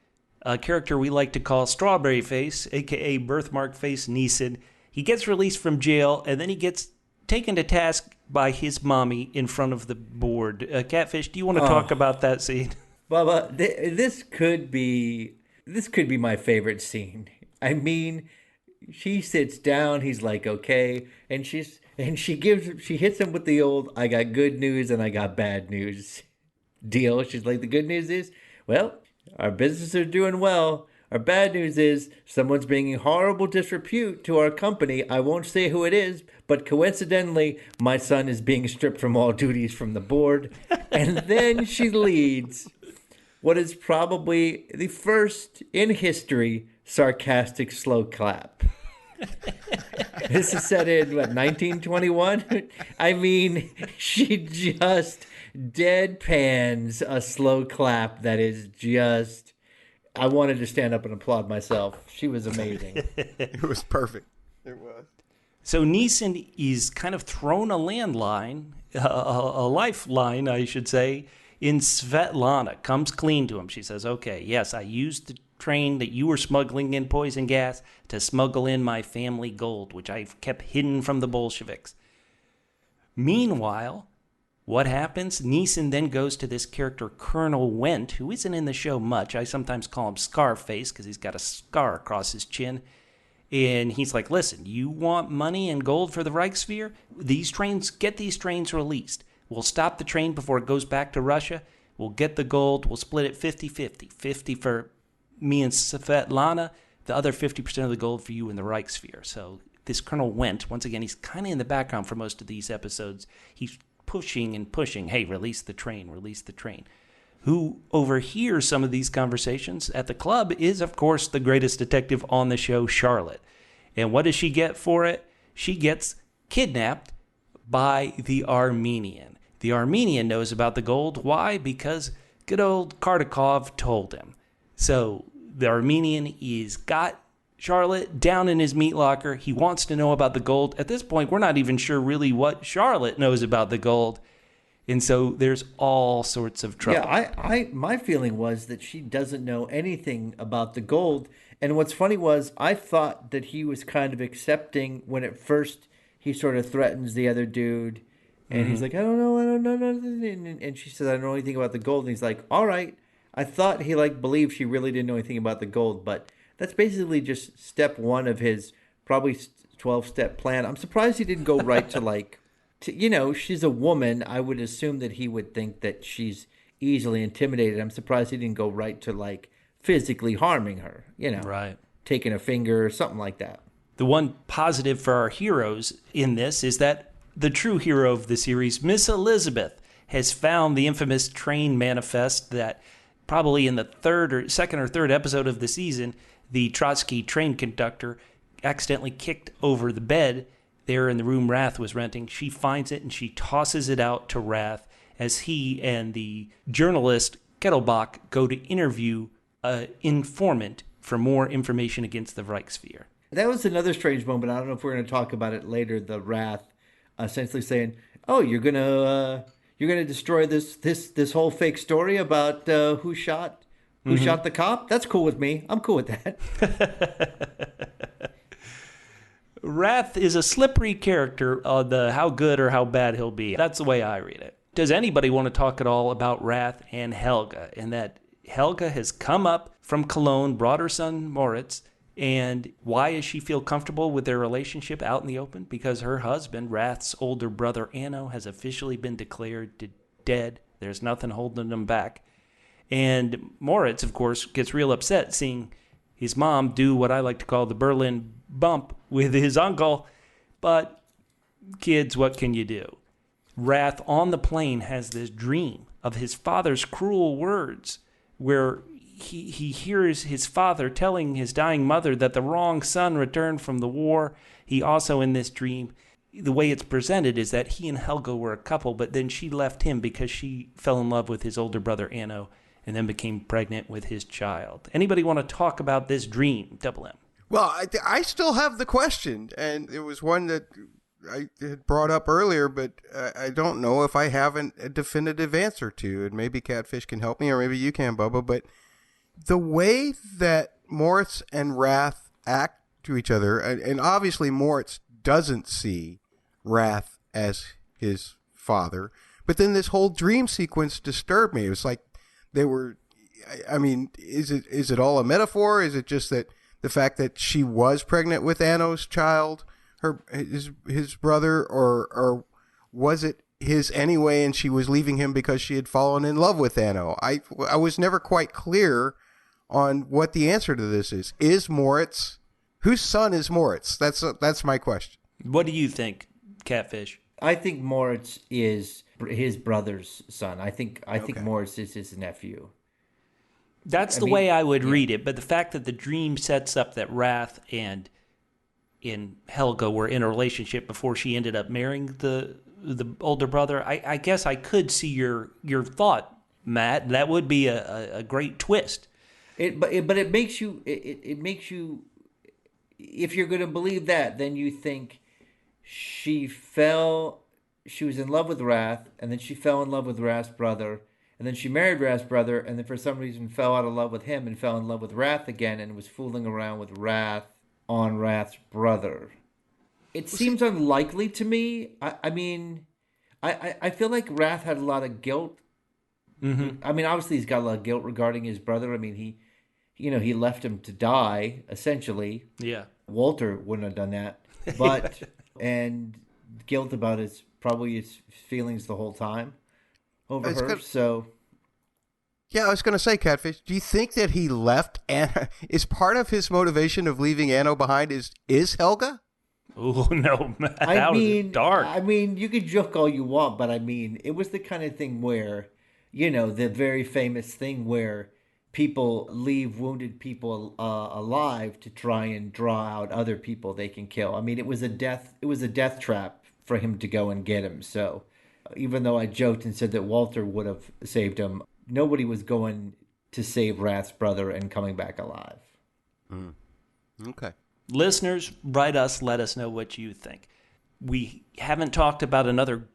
A character we like to call Strawberry Face, a.k.a. Birthmark Face Neeson, he gets released from jail, and then he gets taken to task by his mommy in front of the board. Catfish, do you want to talk about that scene? Bubba, this could be my favorite scene. I mean, she sits down, he's like, okay, and she hits him with the old, I got good news and I got bad news deal. She's like, the good news is, well, our businesses are doing well. Our bad news is someone's bringing horrible disrepute to our company. I won't say who it is, but coincidentally, my son is being stripped from all duties from the board. And then she leads what is probably the first in history sarcastic slow clap. This is set in, 1921? I mean, she just deadpans a slow clap that is just... I wanted to stand up and applaud myself. She was amazing. It was perfect. It was. So Neeson is kind of thrown a landline, a lifeline, I should say, in Svetlana. Comes clean to him. She says, okay, yes, I used the train that you were smuggling in poison gas to smuggle in my family gold, which I've kept hidden from the Bolsheviks. Meanwhile, what happens? Neeson then goes to this character, Colonel Wendt, who isn't in the show much. I sometimes call him Scarface because he's got a scar across his chin. And he's like, listen, you want money and gold for the Reichswehr? Get these trains released. We'll stop the train before it goes back to Russia. We'll get the gold. We'll split it 50-50. 50 for me and Svetlana, the other 50% of the gold for you in the Reichswehr. So this Colonel Wendt, once again, he's kind of in the background for most of these episodes. He's pushing and pushing. Hey, release the train, release the train. Who overhears some of these conversations at the club is, of course, the greatest detective on the show, Charlotte. And what does she get for it? She gets kidnapped by the Armenian. The Armenian knows about the gold. Why? Because good old Kardakov told him. So the Armenian is got Charlotte down in his meat locker. He wants to know about the gold. At this point, we're not even sure really what Charlotte knows about the gold. And so there's all sorts of trouble. Yeah, my feeling was that she doesn't know anything about the gold. And what's funny was I thought that he was kind of accepting when at first he sort of threatens the other dude. And he's like, I don't know. And she says, I don't know anything about the gold. And he's like, all right. I thought he believed she really didn't know anything about the gold. But that's basically just step one of his probably 12-step plan. I'm surprised he didn't go right to she's a woman. I would assume that he would think that she's easily intimidated. I'm surprised he didn't go right to physically harming her, Right. Taking a finger or something like that. The one positive for our heroes in this is that the true hero of the series, Miss Elizabeth, has found the infamous train manifest that probably in the second or third episode of the season, the Trotsky train conductor accidentally kicked over the bed there in the room Rath was renting. She finds it and she tosses it out to Rath as he and the journalist Kettelbach go to interview an informant for more information against the Reichswehr. That was another strange moment. I don't know if we're going to talk about it later. The Rath essentially saying, "Oh, you're gonna destroy this whole fake story about who shot the cop. That's cool with me. I'm cool with that." Rath is a slippery character on the how good or how bad he'll be. That's the way I read it. Does anybody want to talk at all about Rath and Helga? And that Helga has come up from Cologne, brought her son Moritz, and why does she feel comfortable with their relationship out in the open? Because her husband, Rath's older brother Anno, has officially been declared dead. There's nothing holding them back. And Moritz, of course, gets real upset seeing his mom do what I like to call the Berlin bump with his uncle. But kids, what can you do? Rath on the plane has this dream of his father's cruel words where he hears his father telling his dying mother that the wrong son returned from the war. He also, in this dream, the way it's presented is that he and Helga were a couple, but then she left him because she fell in love with his older brother Anno and then became pregnant with his child. Anybody want to talk about this dream, Double M? Well, I still have the question, and it was one that I had brought up earlier, but I don't know if I have a definitive answer to. And maybe Catfish can help me, or maybe you can, Bubba. But the way that Moritz and Rath act to each other, and obviously Moritz doesn't see Rath as his father, but then this whole dream sequence disturbed me. It was like they were, I mean, is it all a metaphor? Is it just that the fact that she was pregnant with Anno's child, his brother, or was it his anyway and she was leaving him because she had fallen in love with Anno? I was never quite clear on what the answer to this is. Is Moritz, whose son is Moritz? That's my question. What do you think, Catfish? I think Moritz is his brother's son. I think Moritz is his nephew. That's the way I would read it, but the fact that the dream sets up that Rath and Helga were in a relationship before she ended up marrying the older brother, I guess I could see your thought, Matt. That would be a great twist. But it makes you if you're going to believe that, then you think she was in love with Rath, and then she fell in love with Rath's brother, and then she married Rath's brother, and then for some reason fell out of love with him and fell in love with Rath again and was fooling around with Rath on Rath's brother. It seems unlikely to me. I mean, I feel like Rath had a lot of guilt. Mm-hmm. I mean, obviously he's got a lot of guilt regarding his brother. I mean, he left him to die, essentially. Yeah. Wolter wouldn't have done that. But, and guilt about his feelings the whole time over her. So. Yeah, I was going to say, Catfish, do you think that he left Anna? Is part of his motivation of leaving Anno behind is Helga? Oh, no, man. That was dark. I mean, you could joke all you want, but I mean, it was the kind of thing where, the very famous thing where people leave wounded people alive to try and draw out other people they can kill. I mean, it was a death trap for him to go and get him. So even though I joked and said that Wolter would have saved him, nobody was going to save Rath's brother and coming back alive. Mm. Okay. Listeners, write us, let us know what you think. We haven't talked about another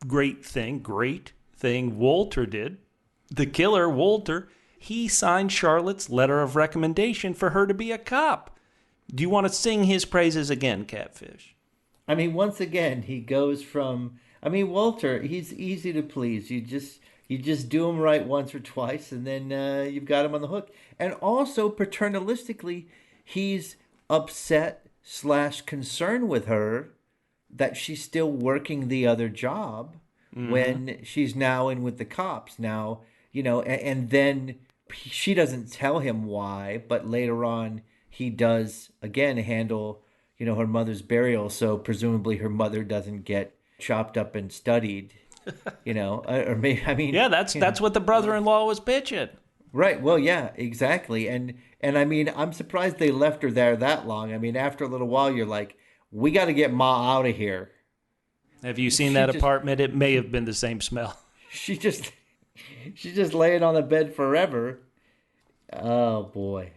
great thing Wolter did. The killer, Wolter, he signed Charlotte's letter of recommendation for her to be a cop. Do you want to sing his praises again, Catfish? I mean, once again, he goes from... I mean, Wolter, he's easy to please. You just do him right once or twice, and then you've got him on the hook. And also, paternalistically, he's upset/concerned with her that she's still working the other job when she's now in with the cops. Now, and then she doesn't tell him why, but later on he does, again, handle, her mother's burial. So presumably her mother doesn't get chopped up and studied. Or maybe, I mean... Yeah, that's what the brother-in-law was pitching. Right, well, yeah, exactly. And I mean, I'm surprised they left her there that long. I mean, after a little while, you're like, we got to get Ma out of here. Have you seen that apartment? It may have been the same smell. She's just laying on the bed forever. Oh, boy.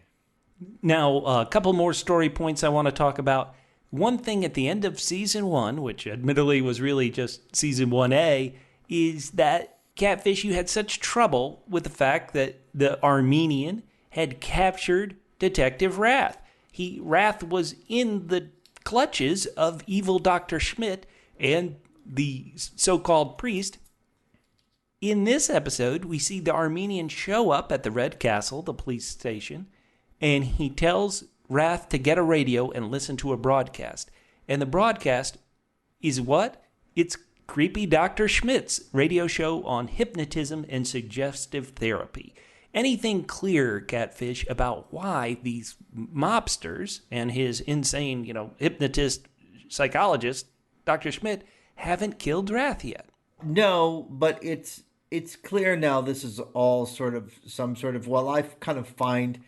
Now, a couple more story points I want to talk about. One thing at the end of Season 1, which admittedly was really just Season 1A, is that, Catfish, you had such trouble with the fact that the Armenian had captured Detective Rath. Rath was in the clutches of evil Dr. Schmidt and the so-called priest. In this episode, we see the Armenian show up at the Red Castle, the police station, and he tells Rath to get a radio and listen to a broadcast. And the broadcast is what? It's Creepy Dr. Schmidt's radio show on hypnotism and suggestive therapy. Anything clear, Catfish, about why these mobsters and his insane, hypnotist, psychologist, Dr. Schmidt, haven't killed Rath yet? No, but it's clear now this is all some sort of, well, I kind of find,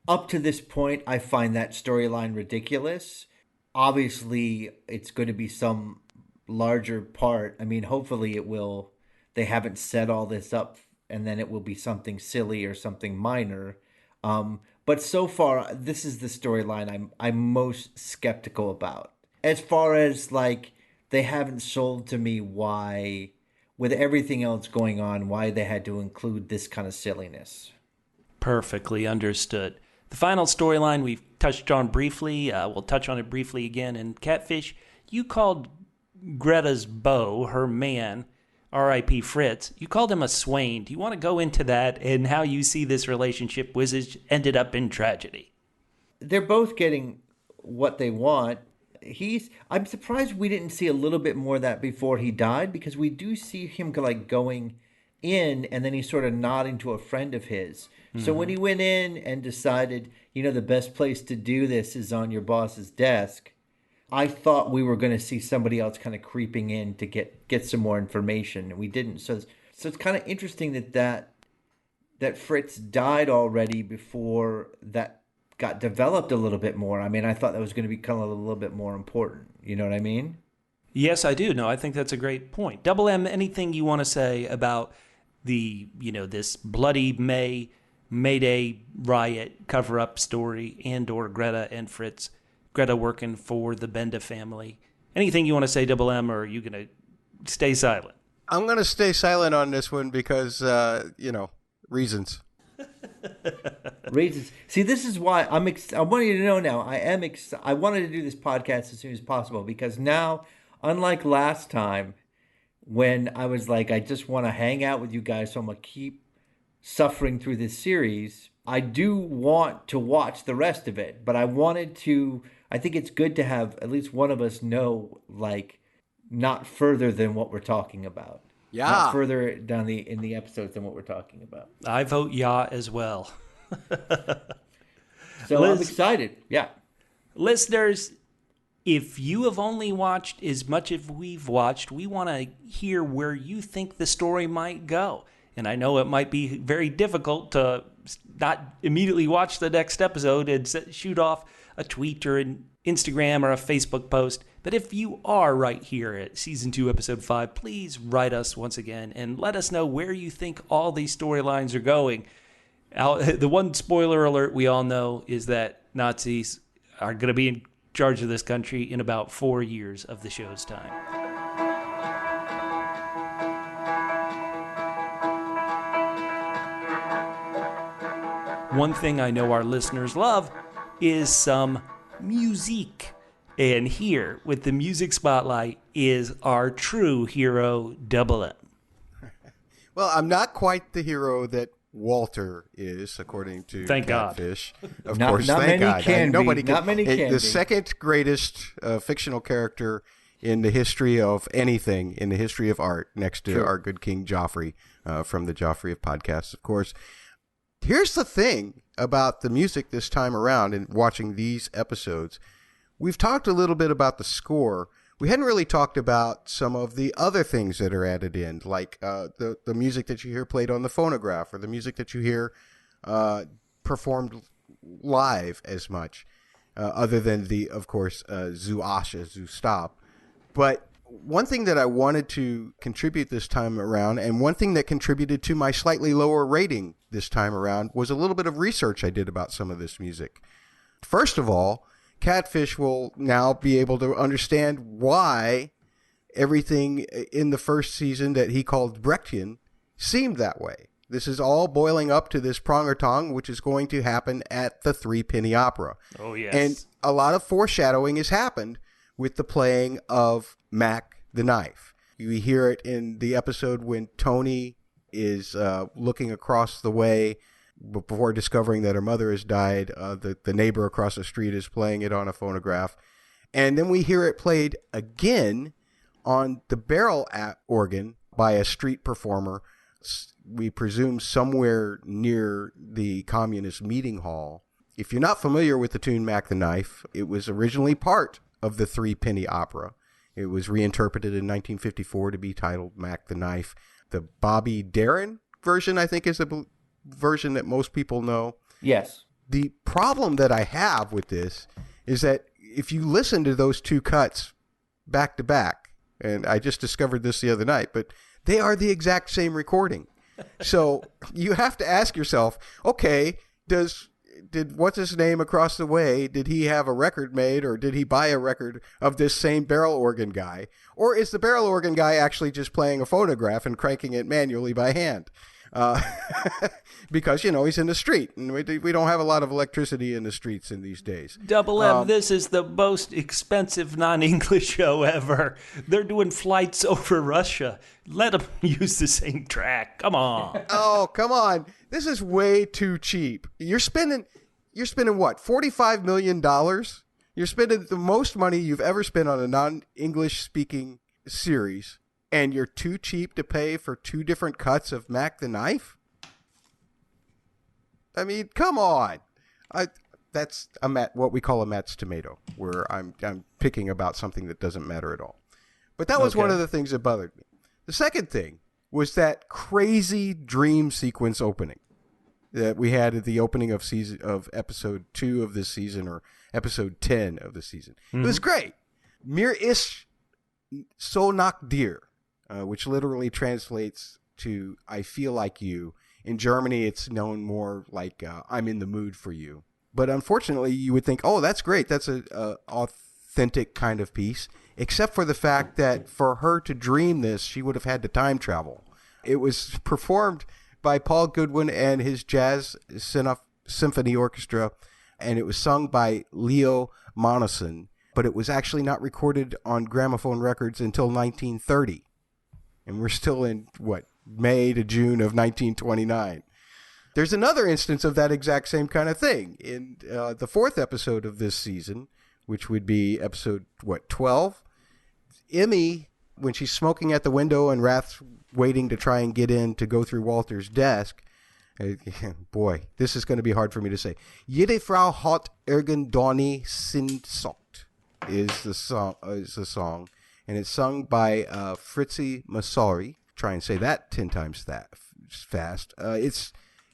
up to this point, I find that storyline ridiculous. Obviously, it's going to be some larger part. I mean, hopefully it will, they haven't set all this up and then it will be something silly or something minor. But so far, this is the storyline I'm most skeptical about. As far as like they haven't sold to me why, with everything else going on, why they had to include this kind of silliness. Perfectly understood. The final storyline we've touched on briefly, we'll touch on it briefly again. In Catfish, you called Greta's beau, her man, R.I.P. Fritz, you called him a swain. Do you want to go into that and how you see this relationship which ended up in tragedy? They're both getting what they want. I'm surprised we didn't see a little bit more of that before he died, because we do see him like going in and then he's sort of nodding to a friend of his. Mm-hmm. So when he went in and decided, the best place to do this is on your boss's desk, I thought we were going to see somebody else kind of creeping in to get some more information, and we didn't. So it's kind of interesting that Fritz died already before that got developed a little bit more. I mean, I thought that was going to become a little bit more important. You know what I mean? Yes, I do. No, I think that's a great point. Double M, anything you want to say about this bloody Mayday riot cover-up story and/or Greta and Fritz? Greta working for the Benda family. Anything you want to say, Double M, or are you going to stay silent? I'm going to stay silent on this one because, reasons. Reasons. See, this is why I want you to know now, I wanted to do this podcast as soon as possible, because now, unlike last time, when I was like, I just want to hang out with you guys, so I'm going to keep suffering through this series, I do want to watch the rest of it, but I think it's good to have at least one of us know, like, not further than what we're talking about. Yeah. Not further down in the episodes than what we're talking about. I vote yeah as well. So I'm excited. Yeah. Listeners, if you have only watched as much as we've watched, we want to hear where you think the story might go. And I know it might be very difficult to not immediately watch the next episode and shoot off a tweet or an Instagram or a Facebook post. But if you are right here at Season 2, Episode 5, please write us once again and let us know where you think all these storylines are going. The one spoiler alert we all know is that Nazis are going to be in charge of this country in about 4 years of the show's time. One thing I know our listeners love is some music. And here, with the music spotlight, is our true hero, Double M. Well, I'm not quite the hero that Wolter is, according to Thank Catfish. God. Of course, thank God. Nobody can be. The second greatest fictional character in the history of anything, in the history of art, next to our good King Joffrey from the Joffrey of podcasts, of course. Here's the thing about the music this time around and watching these episodes. We've talked a little bit about the score. We hadn't really talked about some of the other things that are added in, like the music that you hear played on the phonograph, or the music that you hear performed live as much, other than the, of course, Zu Asche, Zu Stop. But one thing that I wanted to contribute this time around, and one thing that contributed to my slightly lower rating this time around, was a little bit of research I did about some of this music. First of all, Catfish will now be able to understand why everything in the first season that he called Brechtian seemed that way. This is all boiling up to this Prangertag, which is going to happen at the Three-Penny Opera. Oh, yes. And a lot of foreshadowing has happened with the playing of Mac the Knife. You hear it in the episode when Tony is looking across the way before discovering that her mother has died. The neighbor across the street is playing it on a phonograph. And then we hear it played again on the barrel organ by a street performer, we presume somewhere near the communist meeting hall. If you're not familiar with the tune Mac the Knife, it was originally part of the Three-Penny Opera. It was reinterpreted in 1954 to be titled Mac the Knife. The Bobby Darin version, I think, is the version that most people know. Yes. The problem that I have with this is that if you listen to those two cuts back to back, and I just discovered this the other night, but they are the exact same recording. So you have to ask yourself, okay, does did what's his name across the way, did he have a record made, or did he buy a record of this same barrel organ guy? Or is the barrel organ guy actually just playing a phonograph and cranking it manually by hand? Because, he's in the street, and we don't have a lot of electricity in the streets in these days. Double M, this is the most expensive non-English show ever. They're doing flights over Russia. Let them use the same track. Come on. Oh, come on. This is way too cheap. You're spending what, $45 million? You're spending the most money you've ever spent on a non-English speaking series, and you're too cheap to pay for two different cuts of Mac the Knife? I mean, come on. That's what we call a Matt's tomato, where I'm picking about something that doesn't matter at all. But that was one of the things that bothered me. The second thing was that crazy dream sequence opening that we had at the opening of episode 2 of this season, or episode 10 of the season. Mm-hmm. It was great. Mir ist so nach dir, which literally translates to "I feel like you." In Germany, it's known more like "I'm in the mood for you." But unfortunately, you would think, oh, that's great. That's a authentic kind of piece, except for the fact that for her to dream this, she would have had to time travel. It was performed by Paul Goodwin and his Jazz Symphony Orchestra, and it was sung by Leo Monoson, but it was actually not recorded on gramophone records until 1930. And we're still in, May to June of 1929. There's another instance of that exact same kind of thing. In the 4th episode of this season, which would be episode, 12, Emmy, when she's smoking at the window and Rath's waiting to try and get in to go through Walter's desk, boy, this is going to be hard for me to say. Jede Frau hat irgendeine Sehnsucht is the song, and it's sung by Fritzi Massari. Try and say that 10 times that fast.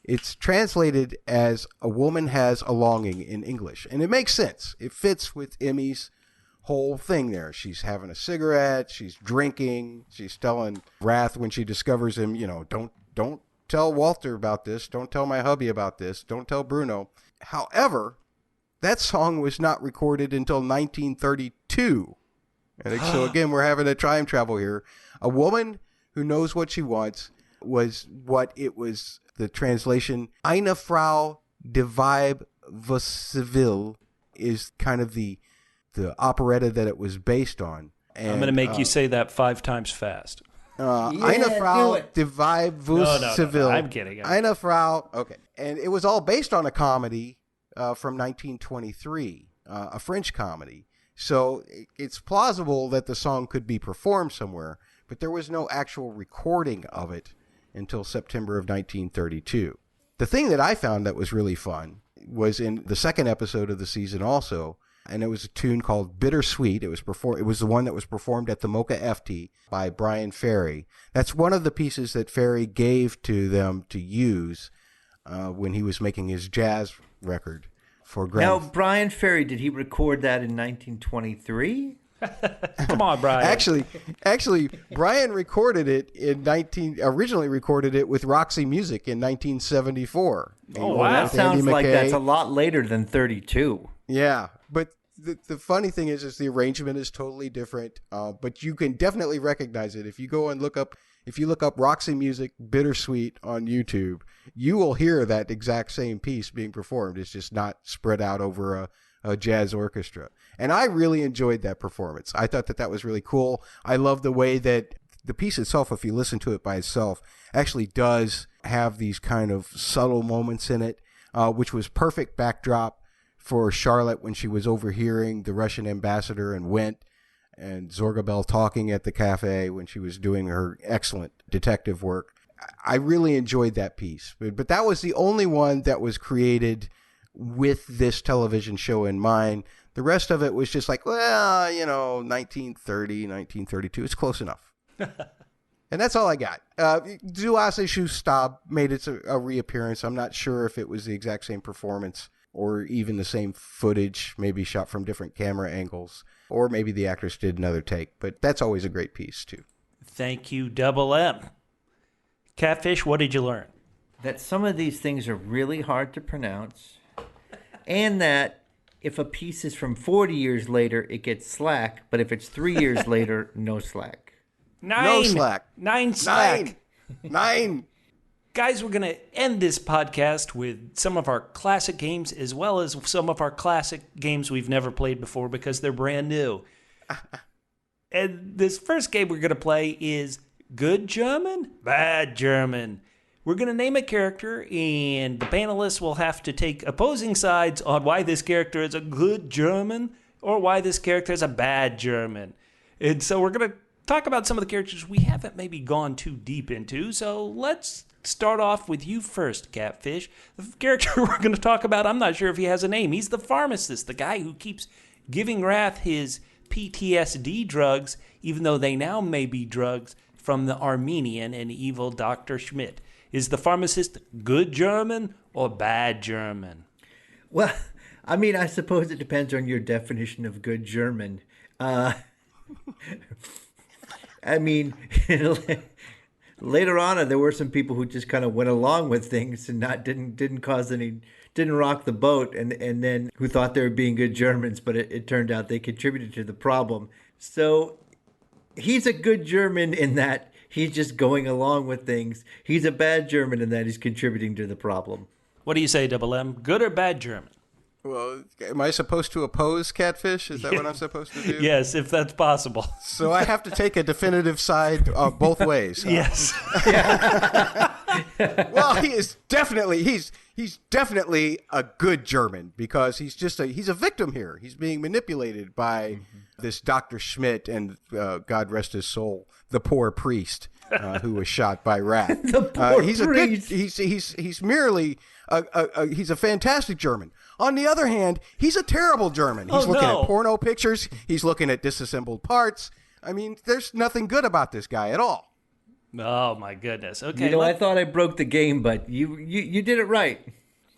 It's translated as "a woman has a longing" in English, and it makes sense. It fits with Emmy's whole thing there. She's having a cigarette, she's drinking, she's telling Rath when she discovers him, don't tell Wolter about this, don't tell my hubby about this, don't tell Bruno. However, that song was not recorded until 1932. And so again, we're having a time travel here. A woman who knows what she wants was what it was, the translation. Eine Frau, die Weib, was sie will, is kind of the operetta that it was based on. And, I'm going to make you say that 5 times fast. Eine Frau, die Weib, was sie will. I'm kidding. Eine Frau, okay. And it was all based on a comedy from 1923, a French comedy. So it's plausible that the song could be performed somewhere, but there was no actual recording of it until September of 1932. The thing that I found that was really fun was in the 2nd episode of the season also, and it was a tune called Bittersweet. It was the one that was performed at the Mocha FT by Brian Ferry. That's one of the pieces that Ferry gave to them to use when he was making his jazz record for Now, Brian Ferry, did he record that in 1923? Come on, Brian. Actually, Brian recorded it originally recorded it with Roxy Music in 1974. Oh, wow. That sounds like that's a lot later than 32. Yeah, but the funny thing is the arrangement is totally different, but you can definitely recognize it. If you go and look up Roxy Music Bittersweet on YouTube, you will hear that exact same piece being performed. It's just not spread out over a jazz orchestra. And I really enjoyed that performance. I thought that was really cool. I love the way that the piece itself, if you listen to it by itself, actually does have these kind of subtle moments in it, which was perfect backdrop for Charlotte when she was overhearing the Russian ambassador and Zorgabel talking at the cafe when she was doing her excellent detective work. I really enjoyed that piece. But that was the only one that was created with this television show in mind. The rest of it was just like, 1930, 1932. It's close enough. And that's all I got. Zuase Stab made a reappearance. I'm not sure if it was the exact same performance or even the same footage, maybe shot from different camera angles, or maybe the actress did another take. But that's always a great piece, too. Thank you, Double M. Catfish, what did you learn? That some of these things are really hard to pronounce, and that if a piece is from 40 years later, it gets slack, but if it's 3 years later, no slack. No slack. 9 slack. 9. Guys, we're going to end this podcast with some of our classic games as well as some of our classic games we've never played before because they're brand new. And this first game we're going to play is Good German, Bad German. We're going to name a character, and the panelists will have to take opposing sides on why this character is a good German or why this character is a bad German. And so we're going to talk about some of the characters we haven't maybe gone too deep into. So let's start off with you first, Catfish. The character we're going to talk about, I'm not sure if he has a name. He's the pharmacist, the guy who keeps giving Rath his PTSD drugs, even though they now may be drugs from the Armenian and evil Dr. Schmidt. Is the pharmacist good German or bad German? Well, I mean, I suppose it depends on your definition of good German. I mean, later on, there were some people who just kind of went along with things and didn't rock the boat, and then who thought they were being good Germans, but it turned out they contributed to the problem. So he's a good German in that he's just going along with things. He's a bad German in that he's contributing to the problem. What do you say, Double M? Good or bad German? Well, am I supposed to oppose Catfish? Is that what I'm supposed to do? Yes, if that's possible. So I have to take a definitive side both ways. Huh? Yes. Well, he's definitely a good German because he's a victim here. He's being manipulated by this Dr. Schmidt and God rest his soul, the poor priest who was shot by Rath. The poor priest. He's merely he's a fantastic German. On the other hand, he's a terrible German. He's looking at porno pictures. He's looking at disassembled parts. I mean, there's nothing good about this guy at all. Oh, my goodness. Okay. I thought I broke the game, but you did it right.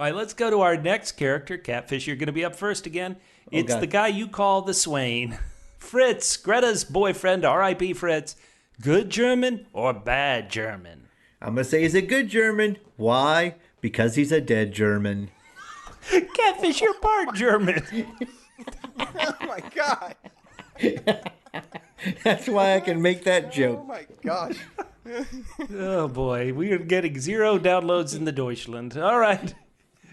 All right, let's go to our next character. Catfish, you're going to be up first again. It's God. the guy you call the Swain. Fritz, Greta's boyfriend, R.I.P. Fritz. Good German or bad German? I'm going to say he's a good German. Why? Because he's a dead German. Catfish, you're part German. Oh, my God. That's why I can make that joke. Oh, my gosh. Oh, boy. We are getting 0 downloads in the Deutschland. All right.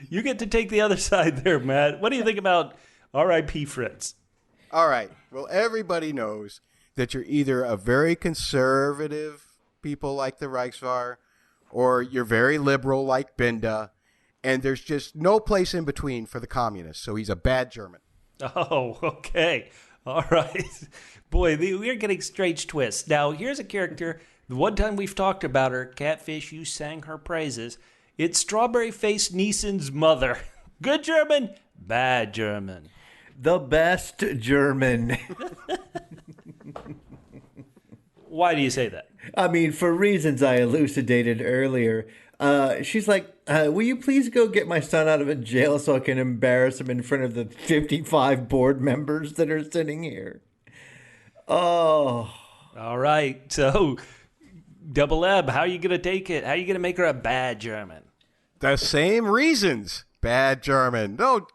You get to take the other side there, Matt. What do you think about R.I.P. Fritz? All right. Well, everybody knows that you're either a very conservative people like the Reichswehr or you're very liberal like Binda, and there's just no place in between for the communists. So he's a bad German. Oh, okay. All right. Boy, we're getting strange twists. Now, here's a character. The one time we've talked about her, Catfish, you sang her praises. It's Strawberry-Faced Neeson's mother. Good German, bad German. The best German. Why do you say that? I mean, for reasons I elucidated earlier. She's like, will you please go get my son out of a jail so I can embarrass him in front of the 55 board members that are sitting here? Oh. All right. So, Double M, how are you going to take it? How are you going to make her a bad German? The same reasons. Bad German. No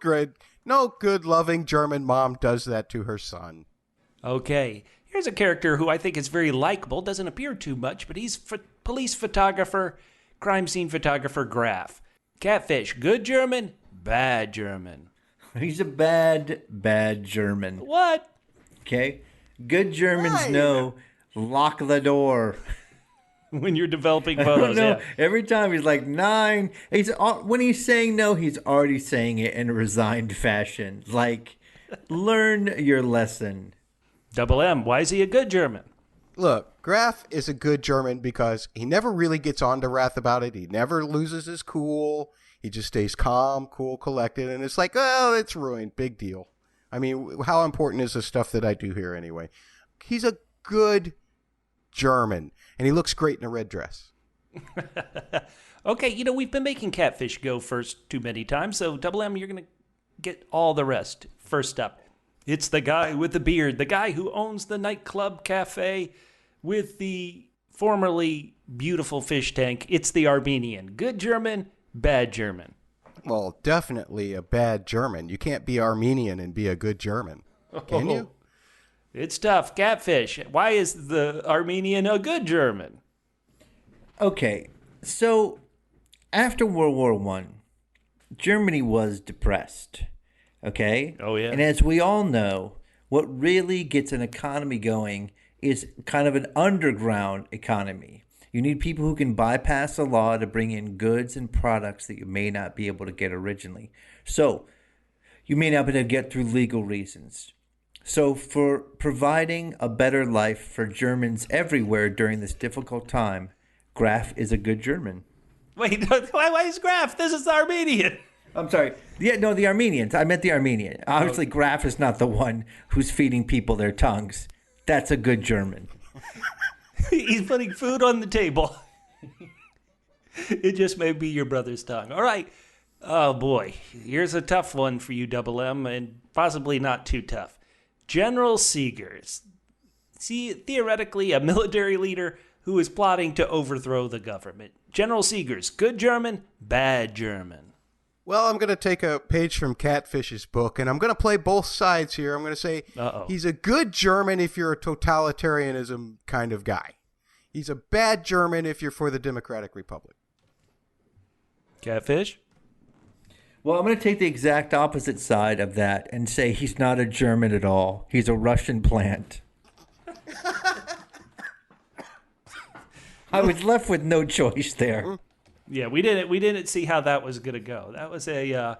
good, loving German mom does that to her son. Okay. Here's a character who I think is very likable, doesn't appear too much, but he's police photographer, crime scene photographer Graf. Catfish, good German, bad German. He's a bad German. What? Okay? Good Germans know, lock the door. When you're developing I don't photos, know. yeah. Every time he's like, 9. When he's saying no, he's already saying it in a resigned fashion. Like, learn your lesson. Double M, why is he a good German? Look, Graf is a good German because he never really gets on to Rath about it. He never loses his cool. He just stays calm, cool, collected. And it's like, oh, it's ruined. Big deal. I mean, how important is the stuff that I do here anyway? He's a good German. And he looks great in a red dress. Okay, we've been making Catfish go first too many times. So, Double M, you're going to get all the rest. First up, it's the guy with the beard, the guy who owns the nightclub cafe with the formerly beautiful fish tank. It's the Armenian. Good German, bad German. Well, definitely a bad German. You can't be Armenian and be a good German. Can you? It's tough. Catfish. Why is the Armenian a good German? Okay, so after World War One, Germany was depressed. Okay? Oh, yeah. And as we all know, what really gets an economy going is kind of an underground economy. You need people who can bypass the law to bring in goods and products that you may not be able to get originally. So, you may not be able to get through legal reasons. So, for providing a better life for Germans everywhere during this difficult time, Graf is a good German. Wait, why is Graf? This is Armenian. I'm sorry. Yeah, no, the Armenians. I meant the Armenian. Obviously, Graf is not the one who's feeding people their tongues. That's a good German. He's putting food on the table. It just may be your brother's tongue. All right. Oh, boy. Here's a tough one for you, Double M, and possibly not too tough. General Seegers. See, theoretically, a military leader who is plotting to overthrow the government. General Seegers, good German, bad German. Well, I'm going to take a page from Catfish's book, and I'm going to play both sides here. I'm going to say he's a good German if you're a totalitarianism kind of guy. He's a bad German if you're for the Democratic Republic. Catfish? Well, I'm going to take the exact opposite side of that and say he's not a German at all. He's a Russian plant. I was left with no choice there. Yeah, we didn't see how that was going to go. That was a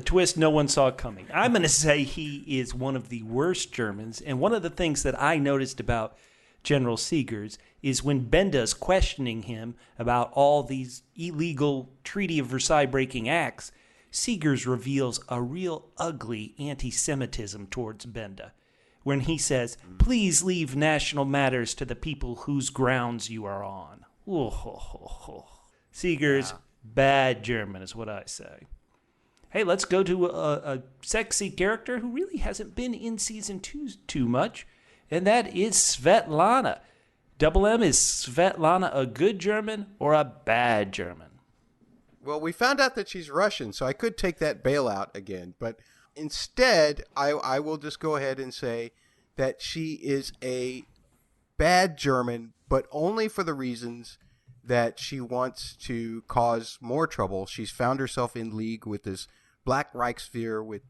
twist no one saw coming. I'm going to say he is one of the worst Germans, and one of the things that I noticed about General Seegers is when Benda's questioning him about all these illegal Treaty of Versailles breaking acts, Seegers reveals a real ugly anti-Semitism towards Benda. When he says, "Please leave national matters to the people whose grounds you are on." Seegers, bad German is what I say. Hey, let's go to a sexy character who really hasn't been in season 2 too much, and that is Svetlana. Double M, is Svetlana a good German or a bad German? Well, we found out that she's Russian, so I could take that bailout again, but instead, I will just go ahead and say that she is a bad German, but only for the reasons that she wants to cause more trouble. She's found herself in league with this Black Reichswehr, with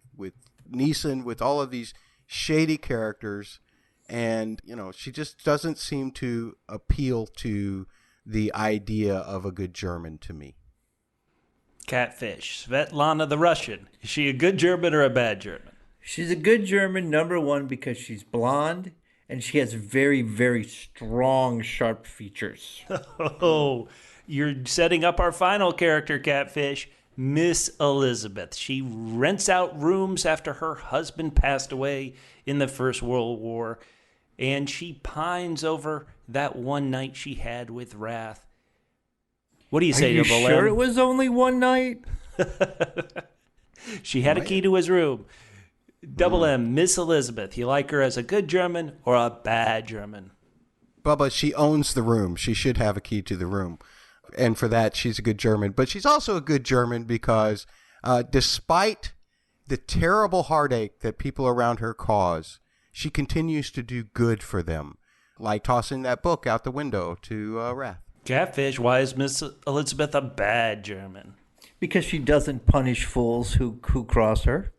Neeson, with all of these shady characters, and she just doesn't seem to appeal to the idea of a good German to me. Catfish, Svetlana the Russian. Is she a good German or a bad German? She's a good German, number one, because she's blonde and she has very, very strong, sharp features. Oh, you're setting up our final character, Catfish, Miss Elizabeth. She rents out rooms after her husband passed away in the First World War, and she pines over that one night she had with Rath. What do you say, Are you Double sure M? it was only one night? She had a key to his room. Double M, Miss Elizabeth. You like her as a good German or a bad German? Bubba, she owns the room. She should have a key to the room. And for that, she's a good German. But she's also a good German because despite the terrible heartache that people around her cause, she continues to do good for them, like tossing that book out the window to Rath. Catfish, why is Miss Elizabeth a bad German? Because she doesn't punish fools who cross her.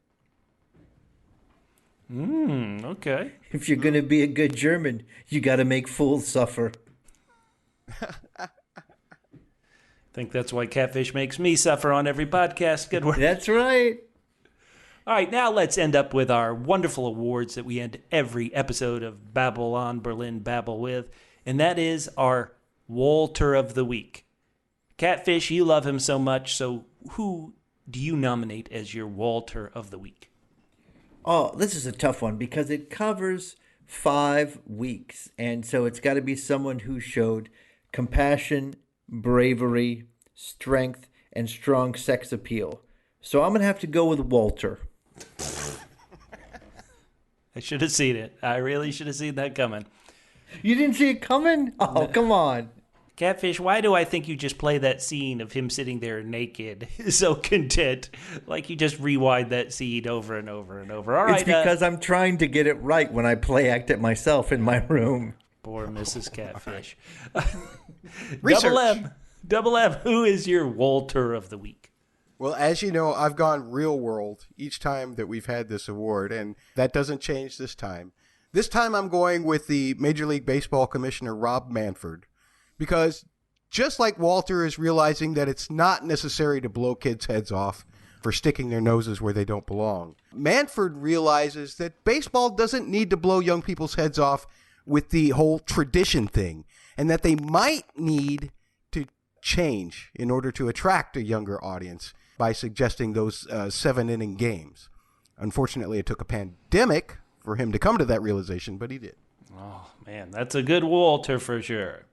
Okay. If you're going to be a good German, you got to make fools suffer. I think that's why Catfish makes me suffer on every podcast. Good work. That's right. All right, now let's end up with our wonderful awards that we end every episode of Babble on Berlin Babble with, and that is our Wolter of the Week. Catfish, you love him so much, so who do you nominate as your Wolter of the Week? Oh, this is a tough one because it covers 5 weeks. And so it's got to be someone who showed compassion, bravery, strength, and strong sex appeal. So I'm going to have to go with Wolter. I should have seen it. I really should have seen that coming. You didn't see it coming? Oh, come on. Catfish, why do I think you just play that scene of him sitting there naked, so content, like you just rewind that scene over and over and over? All right, it's because I'm trying to get it right when I play act it myself in my room. Poor Mrs. Catfish. Research. Double M, who is your Wolter of the week? Well, as you know, I've gone real world each time that we've had this award, and that doesn't change this time. This time I'm going with the Major League Baseball Commissioner, Rob Manfred, because just like Wolter is realizing that it's not necessary to blow kids' heads off for sticking their noses where they don't belong, Manfred realizes that baseball doesn't need to blow young people's heads off with the whole tradition thing, and that they might need to change in order to attract a younger audience by suggesting those 7-inning games. Unfortunately, it took a pandemic for him to come to that realization, but he did. Oh, man, that's a good Wolter for sure.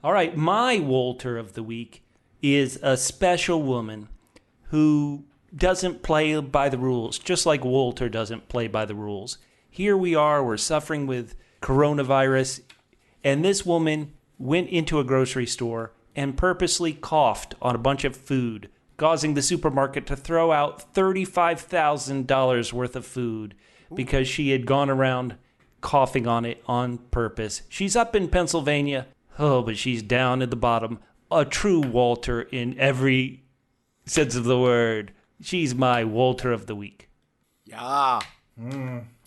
All right, my Wolter of the week is a special woman who doesn't play by the rules, just like Wolter doesn't play by the rules. Here we are, we're suffering with coronavirus, and this woman went into a grocery store and purposely coughed on a bunch of food, causing the supermarket to throw out $35,000 worth of food because she had gone around coughing on it on purpose. She's up in Pennsylvania. Oh, but she's down at the bottom. A true Wolter in every sense of the word. She's my Wolter of the week. Yeah.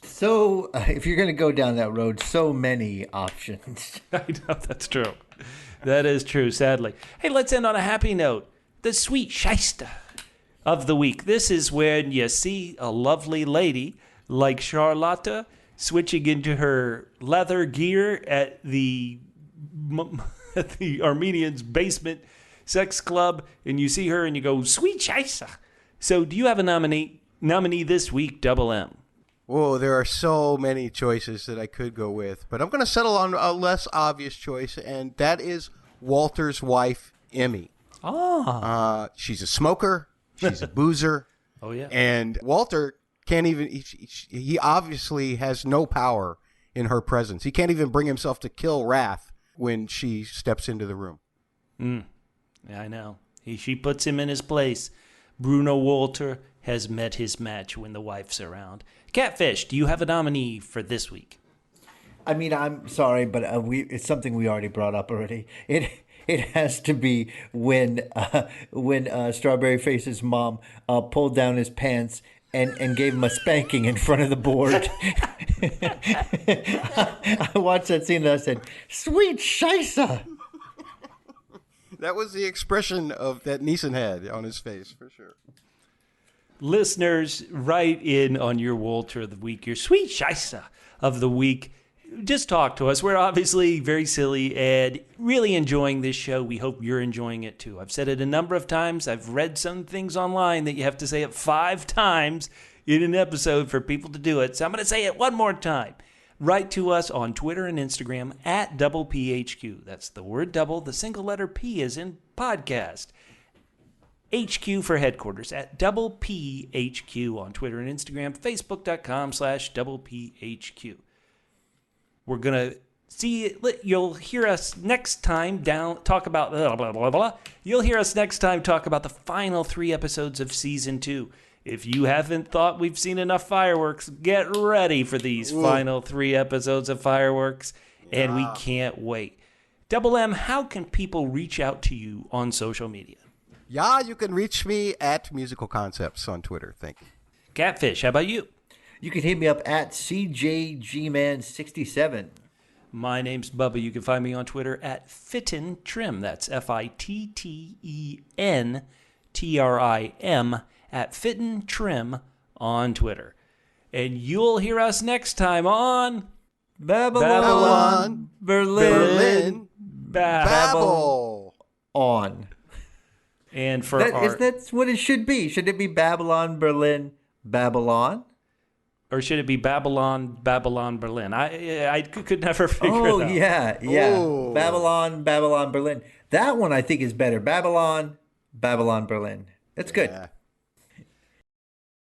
So, if you're going to go down that road, so many options. I know, that's true. That is true, sadly. Hey, let's end on a happy note. The sweet shyster of the week. This is when you see a lovely lady like Charlotta switching into her leather gear at the Armenians' basement sex club, and you see her and you go, sweet shyster. So do you have a nominee this week, Double M? Whoa, there are so many choices that I could go with, but I'm going to settle on a less obvious choice, and that is Walter's wife, Emmy. Oh. She's a smoker. She's a boozer. Oh, yeah. And Wolter can't even, he obviously has no power in her presence. He can't even bring himself to kill Rath when she steps into the room. Yeah, I know. She puts him in his place. Bruno Wolter has met his match when the wife's around. Catfish, do you have a nominee for this week? I mean, I'm sorry, but it's something we already brought up already. It has to be when Strawberry Face's mom pulled down his pants and gave him a spanking in front of the board. I watched that scene and I said, sweet scheisse. That was the expression of that Neeson had on his face, for sure. Listeners, write in on your Wolter of the week, your sweet scheisse of the week. Just talk to us. We're obviously very silly and really enjoying this show. We hope you're enjoying it too. I've said it a number of times. I've read some things online that you have to say it 5 times in an episode for people to do it. So I'm going to say it one more time. Write to us on Twitter and Instagram at DoublePHQ. That's the word double. The single letter P is in podcast. HQ for headquarters at DoublePHQ on Twitter and Instagram. Facebook.com/DoublePHQ. We're going to see, you'll hear us next time talk about blah, blah, blah, blah. You'll hear us next time talk about the final 3 episodes of season 2. If you haven't thought we've seen enough fireworks, get ready for these final 3 episodes of fireworks, and we can't wait. Double M, how can people reach out to you on social media? Yeah, you can reach me at Musical Concepts on Twitter. Thank you. Catfish, how about you? You can hit me up at CJGman67. My name's Bubba. You can find me on Twitter at FittenTrim. That's FITTENTRIM at FittenTrim on Twitter. And you'll hear us next time on Babylon, Berlin, Babble on. And for that's what it should be. Should it be Babylon, Berlin, Babylon? Or should it be Babylon, Berlin? I could never figure it out. Oh, yeah. Ooh. Babylon, Berlin. That one I think is better. Babylon, Berlin. That's good. Yeah.